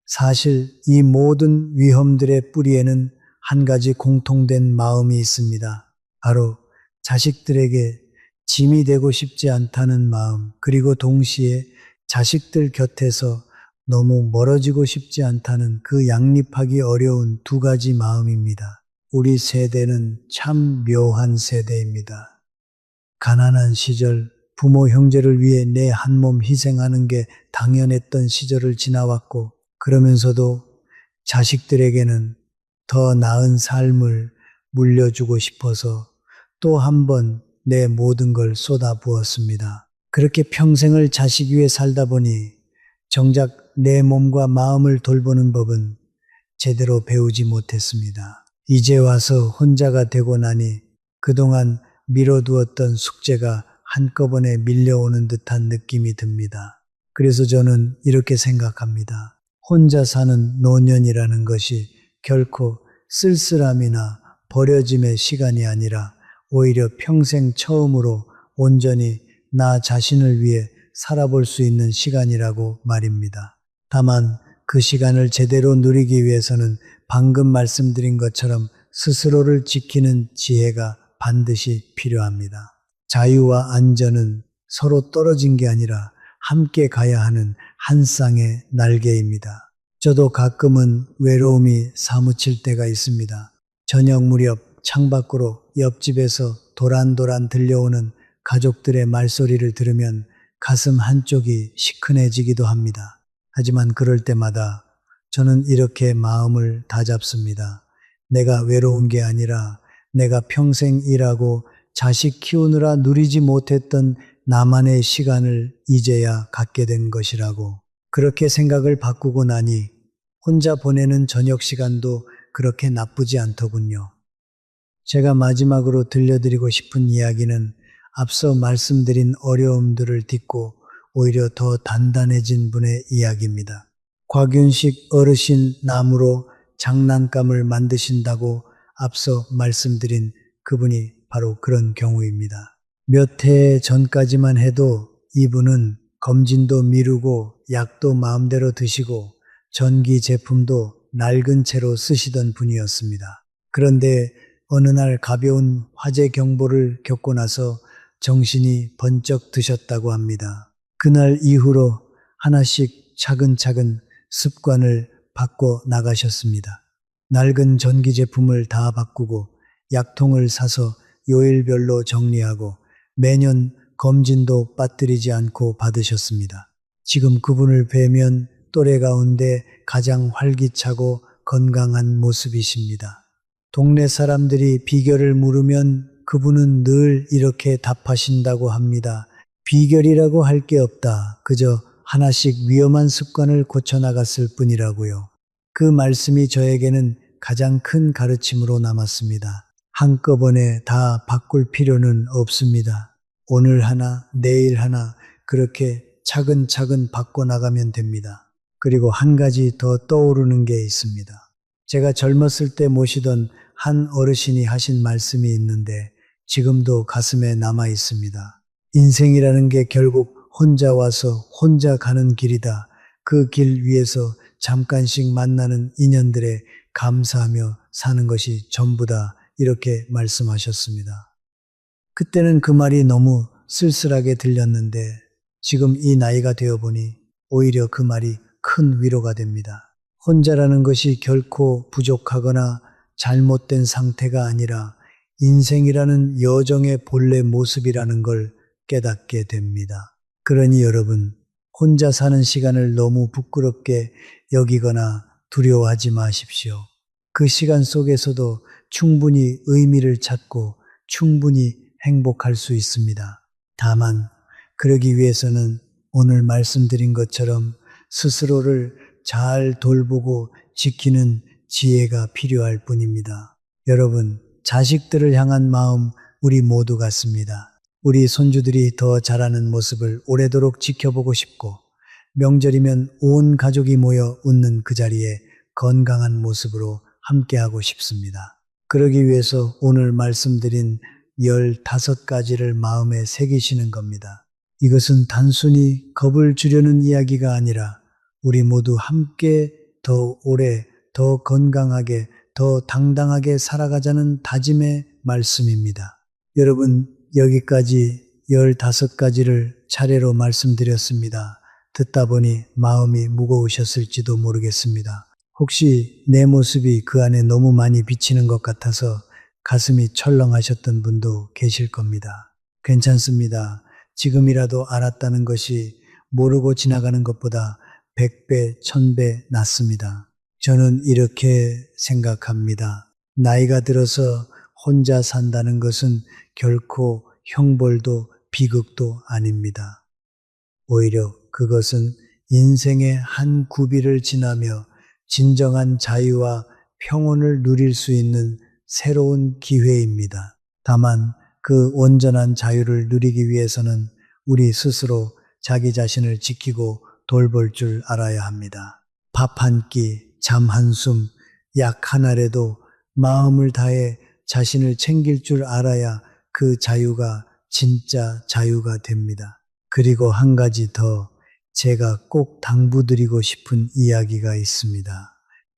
사실 이 모든 위험들의 뿌리에는 한 가지 공통된 마음이 있습니다. 바로 자식들에게 짐이 되고 싶지 않다는 마음, 그리고 동시에 자식들 곁에서 너무 멀어지고 싶지 않다는 그 양립하기 어려운 두 가지 마음입니다. 우리 세대는 참 묘한 세대입니다. 가난한 시절 부모 형제를 위해 내 한 몸 희생하는 게 당연했던 시절을 지나왔고 그러면서도 자식들에게는 더 나은 삶을 물려주고 싶어서 또 한 번 내 모든 걸 쏟아부었습니다. 그렇게 평생을 자식 위해 살다 보니 정작 내 몸과 마음을 돌보는 법은 제대로 배우지 못했습니다. 이제 와서 혼자가 되고 나니 그동안 미뤄두었던 숙제가 한꺼번에 밀려오는 듯한 느낌이 듭니다. 그래서 저는 이렇게 생각합니다. 혼자 사는 노년이라는 것이 결코 쓸쓸함이나 버려짐의 시간이 아니라 오히려 평생 처음으로 온전히 나 자신을 위해 살아볼 수 있는 시간이라고 말입니다. 다만 그 시간을 제대로 누리기 위해서는 방금 말씀드린 것처럼 스스로를 지키는 지혜가 반드시 필요합니다. 자유와 안전은 서로 떨어진 게 아니라 함께 가야 하는 한 쌍의 날개입니다. 저도 가끔은 외로움이 사무칠 때가 있습니다. 저녁 무렵 창밖으로 옆집에서 도란도란 들려오는 가족들의 말소리를 들으면 가슴 한쪽이 시큰해지기도 합니다. 하지만 그럴 때마다 저는 이렇게 마음을 다잡습니다. 내가 외로운 게 아니라 내가 평생 일하고 자식 키우느라 누리지 못했던 나만의 시간을 이제야 갖게 된 것이라고. 그렇게 생각을 바꾸고 나니 혼자 보내는 저녁 시간도 그렇게 나쁘지 않더군요. 제가 마지막으로 들려드리고 싶은 이야기는 앞서 말씀드린 어려움들을 딛고 오히려 더 단단해진 분의 이야기입니다. 곽윤식 어르신 나무로 장난감을 만드신다고 앞서 말씀드린 그분이 바로 그런 경우입니다. 몇 해 전까지만 해도 이분은 검진도 미루고 약도 마음대로 드시고 전기 제품도 낡은 채로 쓰시던 분이었습니다. 그런데 어느 날 가벼운 화재 경보를 겪고 나서 정신이 번쩍 드셨다고 합니다. 그날 이후로 하나씩 차근차근 습관을 바꿔 나가셨습니다. 낡은 전기 제품을 다 바꾸고 약통을 사서 요일별로 정리하고 매년 검진도 빠뜨리지 않고 받으셨습니다. 지금 그분을 뵈면 또래 가운데 가장 활기차고 건강한 모습이십니다. 동네 사람들이 비결을 물으면 그분은 늘 이렇게 답하신다고 합니다. 비결이라고 할 게 없다. 그저 하나씩 위험한 습관을 고쳐나갔을 뿐이라고요. 그 말씀이 저에게는 가장 큰 가르침으로 남았습니다. 한꺼번에 다 바꿀 필요는 없습니다. 오늘 하나, 내일 하나 그렇게 차근차근 바꿔나가면 됩니다. 그리고 한 가지 더 떠오르는 게 있습니다. 제가 젊었을 때 모시던 한 어르신이 하신 말씀이 있는데 지금도 가슴에 남아 있습니다. 인생이라는 게 결국 혼자 와서 혼자 가는 길이다. 그 길 위에서 잠깐씩 만나는 인연들에 감사하며 사는 것이 전부다. 이렇게 말씀하셨습니다. 그때는 그 말이 너무 쓸쓸하게 들렸는데 지금 이 나이가 되어 보니 오히려 그 말이 큰 위로가 됩니다. 혼자라는 것이 결코 부족하거나 잘못된 상태가 아니라 인생이라는 여정의 본래 모습이라는 걸 깨닫게 됩니다. 그러니 여러분, 혼자 사는 시간을 너무 부끄럽게 여기거나 두려워하지 마십시오. 그 시간 속에서도 충분히 의미를 찾고 충분히 행복할 수 있습니다. 다만 그러기 위해서는 오늘 말씀드린 것처럼 스스로를 잘 돌보고 지키는 지혜가 필요할 뿐입니다. 여러분, 자식들을 향한 마음 우리 모두 같습니다. 우리 손주들이 더 자라는 모습을 오래도록 지켜보고 싶고 명절이면 온 가족이 모여 웃는 그 자리에 건강한 모습으로 함께하고 싶습니다. 그러기 위해서 오늘 말씀드린 15가지를 마음에 새기시는 겁니다. 이것은 단순히 겁을 주려는 이야기가 아니라 우리 모두 함께 더 오래, 더 건강하게, 더 당당하게 살아가자는 다짐의 말씀입니다. 여러분, 여기까지 15가지를 차례로 말씀드렸습니다. 듣다 보니 마음이 무거우셨을지도 모르겠습니다. 혹시 내 모습이 그 안에 너무 많이 비치는 것 같아서 가슴이 철렁하셨던 분도 계실 겁니다. 괜찮습니다. 지금이라도 알았다는 것이 모르고 지나가는 것보다 100배, 1000배 낫습니다. 저는 이렇게 생각합니다. 나이가 들어서 혼자 산다는 것은 결코 형벌도 비극도 아닙니다. 오히려 그것은 인생의 한 구비를 지나며 진정한 자유와 평온을 누릴 수 있는 새로운 기회입니다. 다만 그 온전한 자유를 누리기 위해서는 우리 스스로 자기 자신을 지키고 돌볼 줄 알아야 합니다. 밥 한 끼, 잠 한숨, 약 하나라도 마음을 다해 자신을 챙길 줄 알아야 그 자유가 진짜 자유가 됩니다. 그리고 한 가지 더 제가 꼭 당부드리고 싶은 이야기가 있습니다.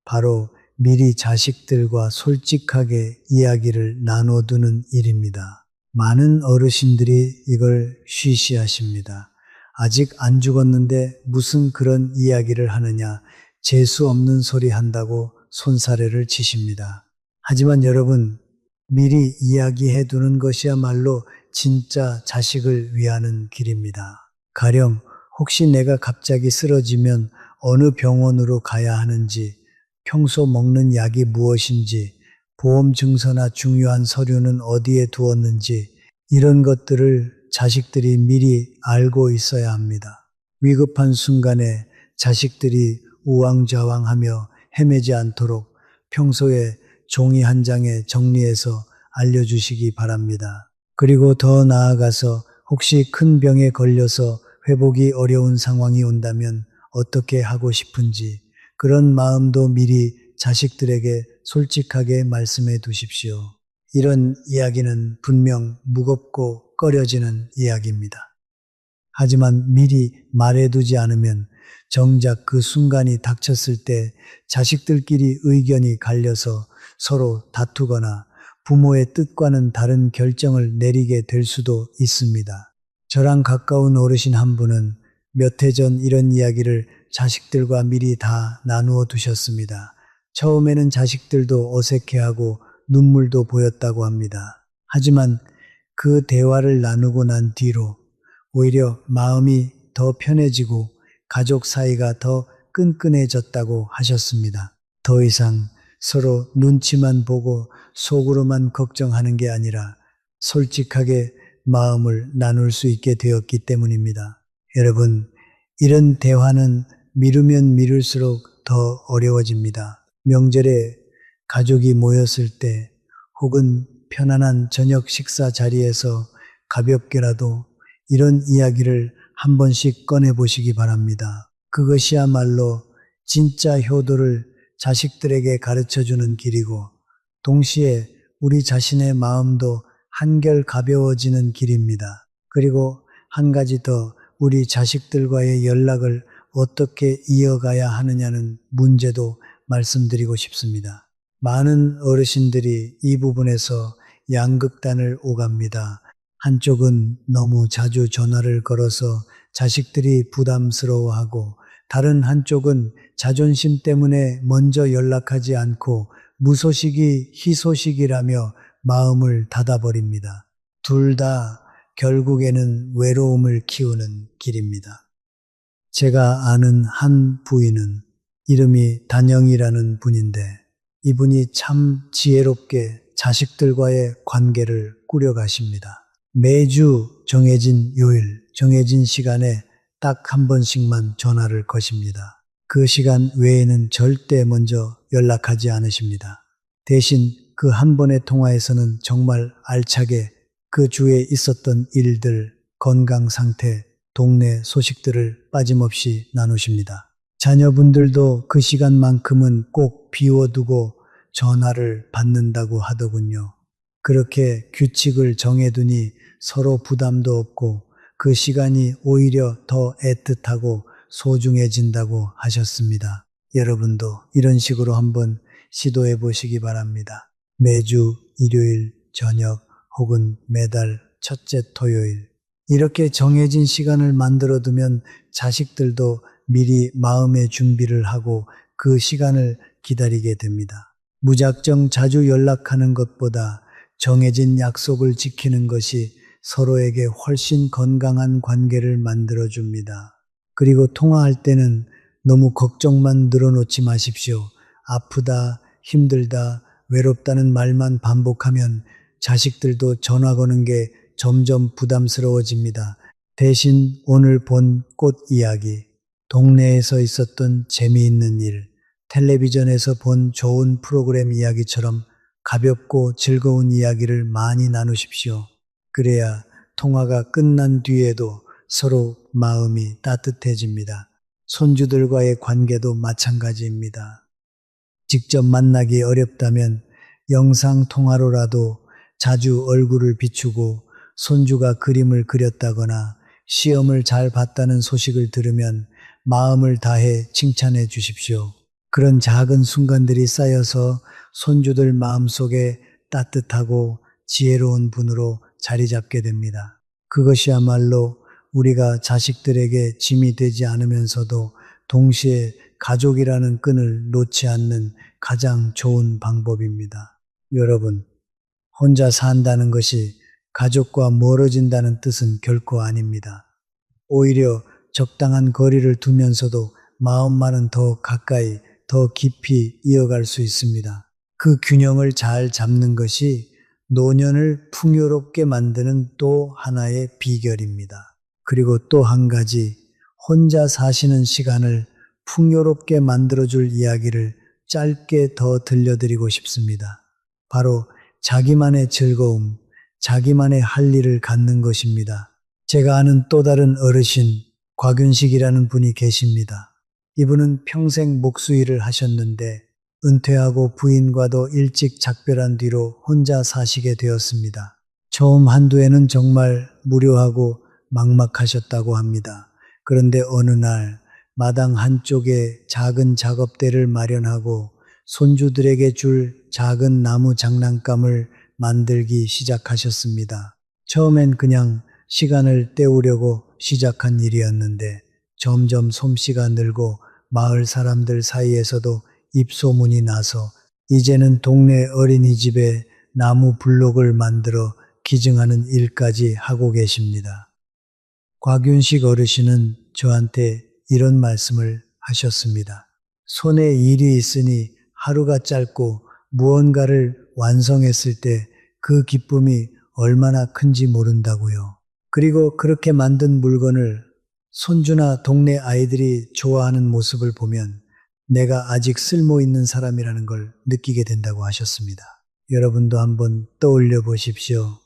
바로 미리 자식들과 솔직하게 이야기를 나눠두는 일입니다. 많은 어르신들이 이걸 쉬쉬하십니다. 아직 안 죽었는데 무슨 그런 이야기를 하느냐, 재수 없는 소리 한다고 손사래를 치십니다. 하지만 여러분, 미리 이야기해 두는 것이야말로 진짜 자식을 위하는 길입니다. 가령 혹시 내가 갑자기 쓰러지면 어느 병원으로 가야 하는지, 평소 먹는 약이 무엇인지, 보험 증서나 중요한 서류는 어디에 두었는지 이런 것들을 자식들이 미리 알고 있어야 합니다. 위급한 순간에 자식들이 우왕좌왕하며 헤매지 않도록 평소에 종이 한 장에 정리해서 알려주시기 바랍니다. 그리고 더 나아가서 혹시 큰 병에 걸려서 회복이 어려운 상황이 온다면 어떻게 하고 싶은지 그런 마음도 미리 자식들에게 솔직하게 말씀해 두십시오. 이런 이야기는 분명 무겁고 꺼려지는 이야기입니다. 하지만 미리 말해두지 않으면 정작 그 순간이 닥쳤을 때 자식들끼리 의견이 갈려서 서로 다투거나 부모의 뜻과는 다른 결정을 내리게 될 수도 있습니다. 저랑 가까운 어르신 한 분은 몇 해 전 이런 이야기를 자식들과 미리 다 나누어 두셨습니다. 처음에는 자식들도 어색해하고 눈물도 보였다고 합니다. 하지만 그 대화를 나누고 난 뒤로 오히려 마음이 더 편해지고 가족 사이가 더 끈끈해졌다고 하셨습니다. 더 이상 서로 눈치만 보고 속으로만 걱정하는 게 아니라 솔직하게 마음을 나눌 수 있게 되었기 때문입니다. 여러분, 이런 대화는 미루면 미룰수록 더 어려워집니다. 명절에 가족이 모였을 때 혹은 편안한 저녁 식사 자리에서 가볍게라도 이런 이야기를 한 번씩 꺼내 보시기 바랍니다. 그것이야말로 진짜 효도를 자식들에게 가르쳐 주는 길이고 동시에 우리 자신의 마음도 한결 가벼워지는 길입니다. 그리고 한 가지 더 우리 자식들과의 연락을 어떻게 이어가야 하느냐는 문제도 말씀드리고 싶습니다. 많은 어르신들이 이 부분에서 양극단을 오갑니다. 한쪽은 너무 자주 전화를 걸어서 자식들이 부담스러워하고 다른 한쪽은 자존심 때문에 먼저 연락하지 않고 무소식이 희소식이라며 마음을 닫아버립니다. 둘 다 결국에는 외로움을 키우는 길입니다. 제가 아는 한 부인은 이름이 단영이라는 분인데 이분이 참 지혜롭게 자식들과의 관계를 꾸려가십니다. 매주 정해진 요일, 정해진 시간에 딱 한 번씩만 전화를 거십니다. 그 시간 외에는 절대 먼저 연락하지 않으십니다. 대신 그 한 번의 통화에서는 정말 알차게 그 주에 있었던 일들, 건강 상태, 동네 소식들을 빠짐없이 나누십니다. 자녀분들도 그 시간만큼은 꼭 비워두고 전화를 받는다고 하더군요. 그렇게 규칙을 정해두니 서로 부담도 없고 그 시간이 오히려 더 애틋하고 소중해진다고 하셨습니다. 여러분도 이런 식으로 한번 시도해 보시기 바랍니다. 매주 일요일 저녁 혹은 매달 첫째 토요일 이렇게 정해진 시간을 만들어 두면 자식들도 미리 마음의 준비를 하고 그 시간을 기다리게 됩니다. 무작정 자주 연락하는 것보다 정해진 약속을 지키는 것이 서로에게 훨씬 건강한 관계를 만들어 줍니다. 그리고 통화할 때는 너무 걱정만 늘어놓지 마십시오. 아프다, 힘들다, 외롭다는 말만 반복하면 자식들도 전화 거는 게 점점 부담스러워집니다. 대신 오늘 본 꽃 이야기, 동네에서 있었던 재미있는 일, 텔레비전에서 본 좋은 프로그램 이야기처럼 가볍고 즐거운 이야기를 많이 나누십시오. 그래야 통화가 끝난 뒤에도 서로 마음이 따뜻해집니다. 손주들과의 관계도 마찬가지입니다. 직접 만나기 어렵다면 영상통화로라도 자주 얼굴을 비추고 손주가 그림을 그렸다거나 시험을 잘 봤다는 소식을 들으면 마음을 다해 칭찬해 주십시오. 그런 작은 순간들이 쌓여서 손주들 마음속에 따뜻하고 지혜로운 분으로 자리 잡게 됩니다. 그것이야말로 우리가 자식들에게 짐이 되지 않으면서도 동시에 가족이라는 끈을 놓지 않는 가장 좋은 방법입니다. 여러분, 혼자 산다는 것이 가족과 멀어진다는 뜻은 결코 아닙니다. 오히려 적당한 거리를 두면서도 마음만은 더 가까이, 더 깊이 이어갈 수 있습니다. 그 균형을 잘 잡는 것이 노년을 풍요롭게 만드는 또 하나의 비결입니다. 그리고 또 한 가지, 혼자 사시는 시간을 풍요롭게 만들어줄 이야기를 짧게 더 들려드리고 싶습니다. 바로 자기만의 즐거움, 자기만의 할 일을 갖는 것입니다. 제가 아는 또 다른 어르신 곽윤식이라는 분이 계십니다. 이분은 평생 목수일을 하셨는데 은퇴하고 부인과도 일찍 작별한 뒤로 혼자 사시게 되었습니다. 처음 한두 해는 정말 무료하고 막막하셨다고 합니다. 그런데 어느 날 마당 한쪽에 작은 작업대를 마련하고 손주들에게 줄 작은 나무 장난감을 만들기 시작하셨습니다. 처음엔 그냥 시간을 때우려고 시작한 일이었는데 점점 솜씨가 늘고 마을 사람들 사이에서도 입소문이 나서 이제는 동네 어린이집에 나무 블록을 만들어 기증하는 일까지 하고 계십니다. 곽윤식 어르신은 저한테 이런 말씀을 하셨습니다. 손에 일이 있으니 하루가 짧고 무언가를 완성했을 때 그 기쁨이 얼마나 큰지 모른다고요. 그리고 그렇게 만든 물건을 손주나 동네 아이들이 좋아하는 모습을 보면 내가 아직 쓸모 있는 사람이라는 걸 느끼게 된다고 하셨습니다. 여러분도 한번 떠올려 보십시오.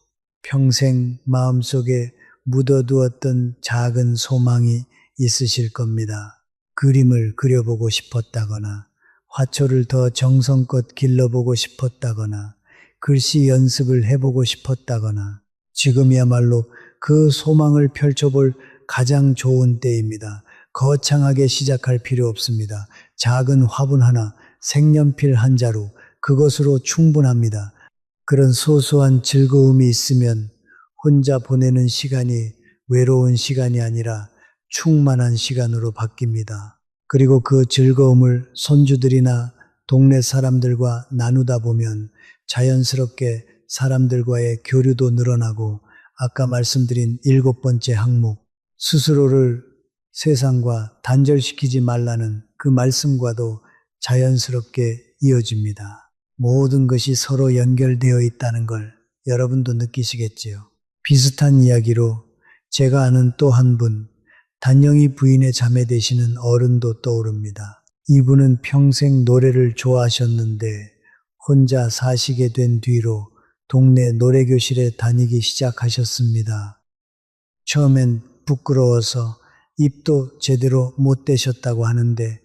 평생 마음속에 묻어두었던 작은 소망이 있으실 겁니다. 그림을 그려보고 싶었다거나, 화초를 더 정성껏 길러보고 싶었다거나, 글씨 연습을 해보고 싶었다거나, 지금이야말로 그 소망을 펼쳐볼 가장 좋은 때입니다. 거창하게 시작할 필요 없습니다. 작은 화분 하나, 색연필 한 자루, 그것으로 충분합니다. 그런 소소한 즐거움이 있으면 혼자 보내는 시간이 외로운 시간이 아니라 충만한 시간으로 바뀝니다. 그리고 그 즐거움을 손주들이나 동네 사람들과 나누다 보면 자연스럽게 사람들과의 교류도 늘어나고 아까 말씀드린 7번째 항목, 스스로를 세상과 단절시키지 말라는 그 말씀과도 자연스럽게 이어집니다. 모든 것이 서로 연결되어 있다는 걸 여러분도 느끼시겠지요. 비슷한 이야기로 제가 아는 또 한 분, 단영이 부인의 자매 되시는 어른도 떠오릅니다. 이분은 평생 노래를 좋아하셨는데 혼자 사시게 된 뒤로 동네 노래교실에 다니기 시작하셨습니다. 처음엔 부끄러워서 입도 제대로 못 대셨다고 하는데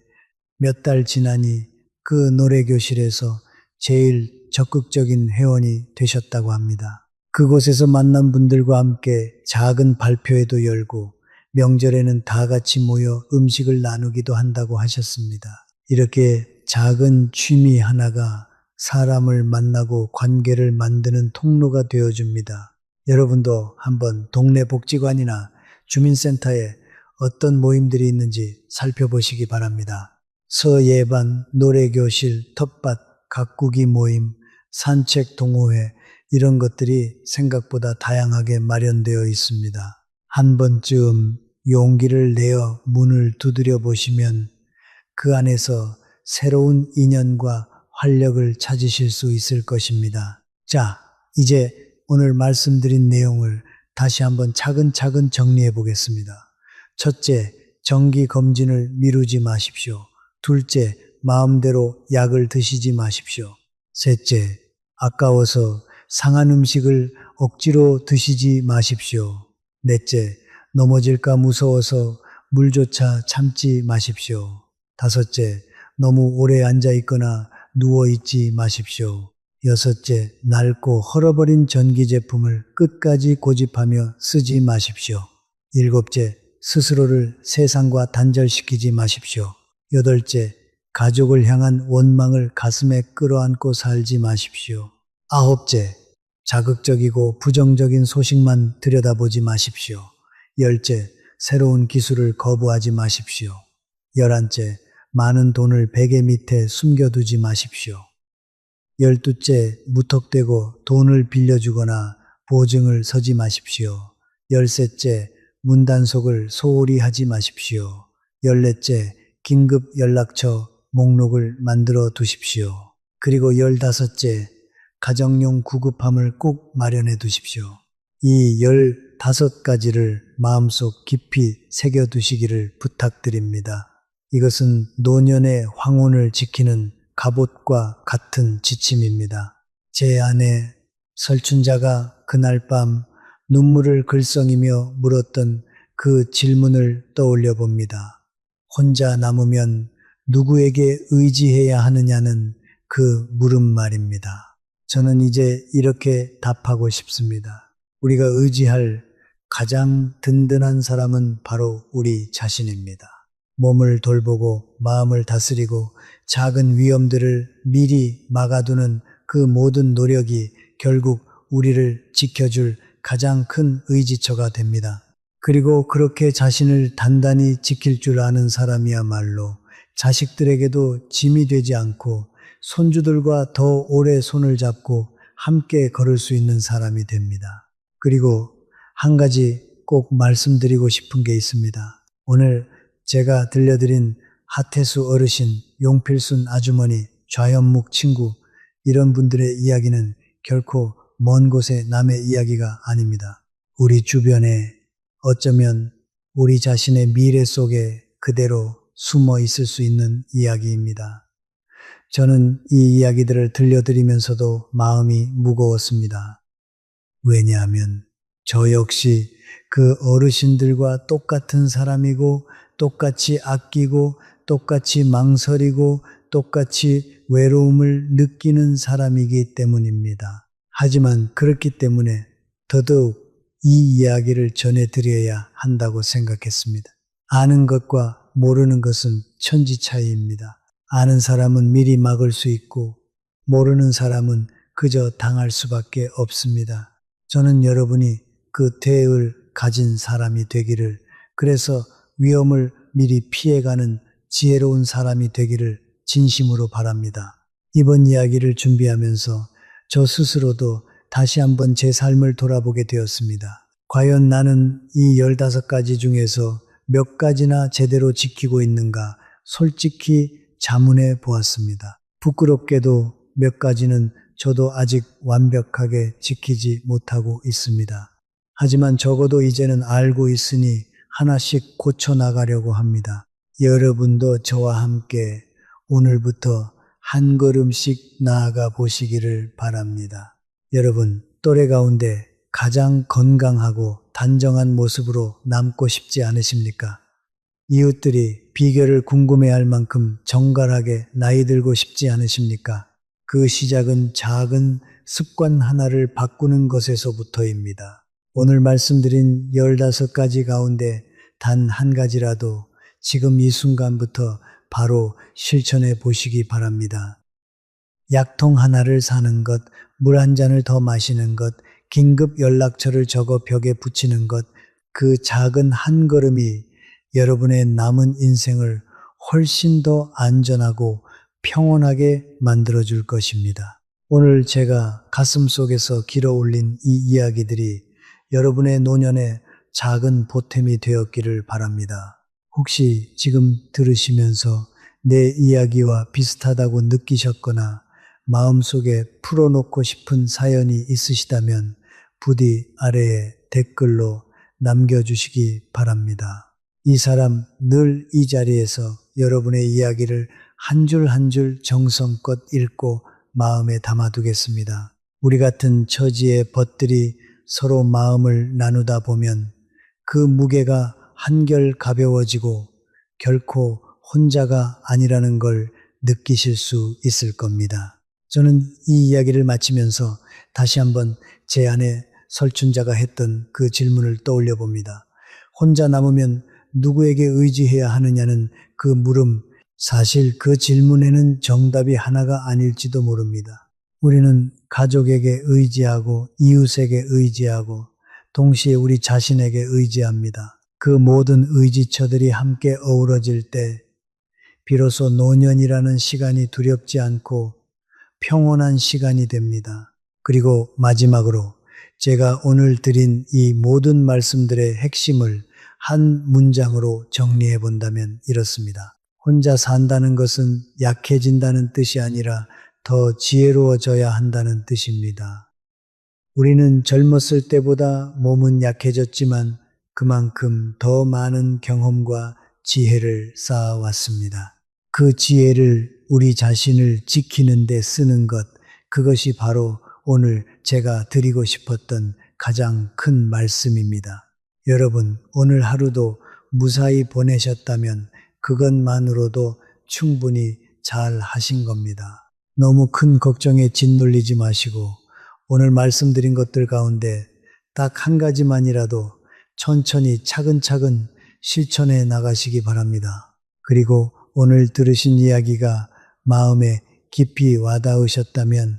몇 달 지나니 그 노래교실에서 제일 적극적인 회원이 되셨다고 합니다. 그곳에서 만난 분들과 함께 작은 발표회도 열고 명절에는 다 같이 모여 음식을 나누기도 한다고 하셨습니다. 이렇게 작은 취미 하나가 사람을 만나고 관계를 만드는 통로가 되어줍니다. 여러분도 한번 동네 복지관이나 주민센터에 어떤 모임들이 있는지 살펴보시기 바랍니다. 서예반, 노래교실, 텃밭, 가꾸기 모임, 산책 동호회 이런 것들이 생각보다 다양하게 마련되어 있습니다. 한 번쯤 용기를 내어 문을 두드려 보시면 그 안에서 새로운 인연과 활력을 찾으실 수 있을 것입니다. 자, 이제 오늘 말씀드린 내용을 다시 한번 차근차근 정리해 보겠습니다. 첫째, 정기 검진을 미루지 마십시오. 둘째, 마음대로 약을 드시지 마십시오. 셋째, 아까워서 상한 음식을 억지로 드시지 마십시오. 넷째, 넘어질까 무서워서 물조차 참지 마십시오. 다섯째, 너무 오래 앉아 있거나 누워 있지 마십시오. 여섯째, 낡고 헐어버린 전기 제품을 끝까지 고집하며 쓰지 마십시오. 일곱째, 스스로를 세상과 단절시키지 마십시오. 여덟째, 가족을 향한 원망을 가슴에 끌어안고 살지 마십시오. 아홉째, 자극적이고 부정적인 소식만 들여다보지 마십시오. 열째, 새로운 기술을 거부하지 마십시오. 열한째, 많은 돈을 베개 밑에 숨겨두지 마십시오. 열두째, 무턱대고 돈을 빌려주거나 보증을 서지 마십시오. 열셋째, 문단속을 소홀히 하지 마십시오. 열넷째, 긴급 연락처 목록을 만들어 두십시오. 그리고 열다섯째, 가정용 구급함을 꼭 마련해 두십시오. 이 15가지를 마음속 깊이 새겨두시기를 부탁드립니다. 이것은 노년의 황혼을 지키는 갑옷과 같은 지침입니다. 제 아내 설춘자가 그날 밤 눈물을 글썽이며 물었던 그 질문을 떠올려 봅니다. 혼자 남으면 누구에게 의지해야 하느냐는 그 물음 말입니다. 저는 이제 이렇게 답하고 싶습니다. 우리가 의지할 가장 든든한 사람은 바로 우리 자신입니다. 몸을 돌보고 마음을 다스리고 작은 위험들을 미리 막아두는 그 모든 노력이 결국 우리를 지켜줄 가장 큰 의지처가 됩니다. 그리고 그렇게 자신을 단단히 지킬 줄 아는 사람이야말로 자식들에게도 짐이 되지 않고 손주들과 더 오래 손을 잡고 함께 걸을 수 있는 사람이 됩니다. 그리고 한 가지 꼭 말씀드리고 싶은 게 있습니다. 오늘 제가 들려드린 하태수 어르신, 용필순 아주머니, 좌연묵 친구 이런 분들의 이야기는 결코 먼 곳의 남의 이야기가 아닙니다. 우리 주변에 어쩌면 우리 자신의 미래 속에 그대로 숨어 있을 수 있는 이야기입니다. 저는 이 이야기들을 들려드리면서도 마음이 무거웠습니다. 왜냐하면 저 역시 그 어르신들과 똑같은 사람이고 똑같이 아끼고 똑같이 망설이고 똑같이 외로움을 느끼는 사람이기 때문입니다. 하지만 그렇기 때문에 더더욱 이 이야기를 전해드려야 한다고 생각했습니다. 아는 것과 모르는 것은 천지 차이입니다. 아는 사람은 미리 막을 수 있고 모르는 사람은 그저 당할 수밖에 없습니다. 저는 여러분이 그 대을 가진 사람이 되기를, 그래서 위험을 미리 피해가는 지혜로운 사람이 되기를 진심으로 바랍니다. 이번 이야기를 준비하면서 저 스스로도 다시 한번 제 삶을 돌아보게 되었습니다. 과연 나는 이 15가지 중에서 몇 가지나 제대로 지키고 있는가 솔직히 자문해 보았습니다. 부끄럽게도 몇 가지는 저도 아직 완벽하게 지키지 못하고 있습니다. 하지만 적어도 이제는 알고 있으니 하나씩 고쳐나가려고 합니다. 여러분도 저와 함께 오늘부터 한 걸음씩 나아가 보시기를 바랍니다. 여러분, 또래 가운데 가장 건강하고 단정한 모습으로 남고 싶지 않으십니까? 이웃들이 비결을 궁금해할 만큼 정갈하게 나이 들고 싶지 않으십니까? 그 시작은 작은 습관 하나를 바꾸는 것에서부터입니다. 오늘 말씀드린 15가지 가운데 단 한 가지라도 지금 이 순간부터 바로 실천해 보시기 바랍니다. 약통 하나를 사는 것, 물 한 잔을 더 마시는 것, 긴급 연락처를 적어 벽에 붙이는 것, 그 작은 한 걸음이 여러분의 남은 인생을 훨씬 더 안전하고 평온하게 만들어줄 것입니다. 오늘 제가 가슴 속에서 길어 올린 이 이야기들이 여러분의 노년에 작은 보탬이 되었기를 바랍니다. 혹시 지금 들으시면서 내 이야기와 비슷하다고 느끼셨거나 마음속에 풀어놓고 싶은 사연이 있으시다면 부디 아래에 댓글로 남겨주시기 바랍니다. 이 사람 늘 이 자리에서 여러분의 이야기를 한 줄 한 줄 정성껏 읽고 마음에 담아두겠습니다. 우리 같은 처지의 벗들이 서로 마음을 나누다 보면 그 무게가 한결 가벼워지고 결코 혼자가 아니라는 걸 느끼실 수 있을 겁니다. 저는 이 이야기를 마치면서 다시 한번 제 안에 설춘자가 했던 그 질문을 떠올려 봅니다. 혼자 남으면 누구에게 의지해야 하느냐는 그 물음, 사실 그 질문에는 정답이 하나가 아닐지도 모릅니다. 우리는 가족에게 의지하고 이웃에게 의지하고 동시에 우리 자신에게 의지합니다. 그 모든 의지처들이 함께 어우러질 때 비로소 노년이라는 시간이 두렵지 않고 평온한 시간이 됩니다. 그리고 마지막으로 제가 오늘 드린 이 모든 말씀들의 핵심을 한 문장으로 정리해 본다면 이렇습니다. 혼자 산다는 것은 약해진다는 뜻이 아니라 더 지혜로워져야 한다는 뜻입니다. 우리는 젊었을 때보다 몸은 약해졌지만 그만큼 더 많은 경험과 지혜를 쌓아왔습니다. 그 지혜를 우리 자신을 지키는 데 쓰는 것, 그것이 바로 오늘 제가 드리고 싶었던 가장 큰 말씀입니다. 여러분, 오늘 하루도 무사히 보내셨다면 그것만으로도 충분히 잘 하신 겁니다. 너무 큰 걱정에 짓눌리지 마시고 오늘 말씀드린 것들 가운데 딱 한 가지만이라도 천천히 차근차근 실천해 나가시기 바랍니다. 그리고 오늘 들으신 이야기가 마음에 깊이 와닿으셨다면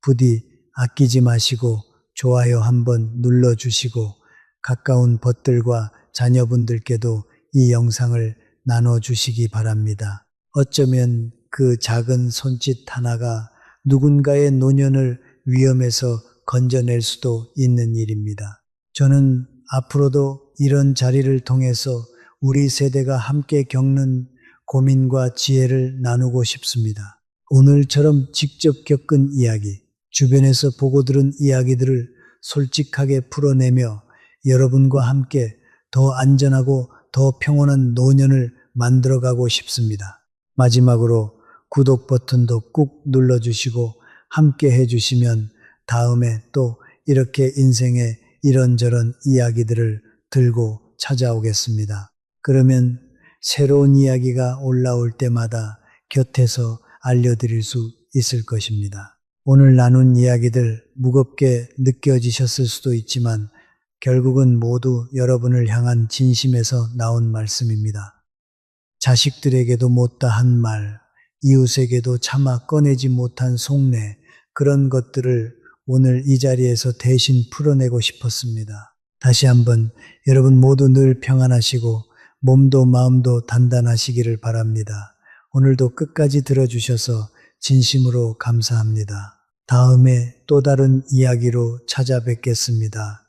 부디 아끼지 마시고 좋아요 한번 눌러주시고 가까운 벗들과 자녀분들께도 이 영상을 나눠주시기 바랍니다. 어쩌면 그 작은 손짓 하나가 누군가의 노년을 위험에서 건져낼 수도 있는 일입니다. 저는 앞으로도 이런 자리를 통해서 우리 세대가 함께 겪는 고민과 지혜를 나누고 싶습니다. 오늘처럼 직접 겪은 이야기, 주변에서 보고 들은 이야기들을 솔직하게 풀어내며 여러분과 함께 더 안전하고 더 평온한 노년을 만들어가고 싶습니다. 마지막으로 구독 버튼도 꾹 눌러주시고 함께 해주시면 다음에 또 이렇게 인생의 이런저런 이야기들을 들고 찾아오겠습니다. 그러면 새로운 이야기가 올라올 때마다 곁에서 알려드릴 수 있을 것입니다. 오늘 나눈 이야기들 무겁게 느껴지셨을 수도 있지만 결국은 모두 여러분을 향한 진심에서 나온 말씀입니다. 자식들에게도 못다 한 말, 이웃에게도 차마 꺼내지 못한 속내, 그런 것들을 오늘 이 자리에서 대신 풀어내고 싶었습니다. 다시 한번 여러분 모두 늘 평안하시고 몸도 마음도 단단하시기를 바랍니다. 오늘도 끝까지 들어주셔서 진심으로 감사합니다. 다음에 또 다른 이야기로 찾아뵙겠습니다.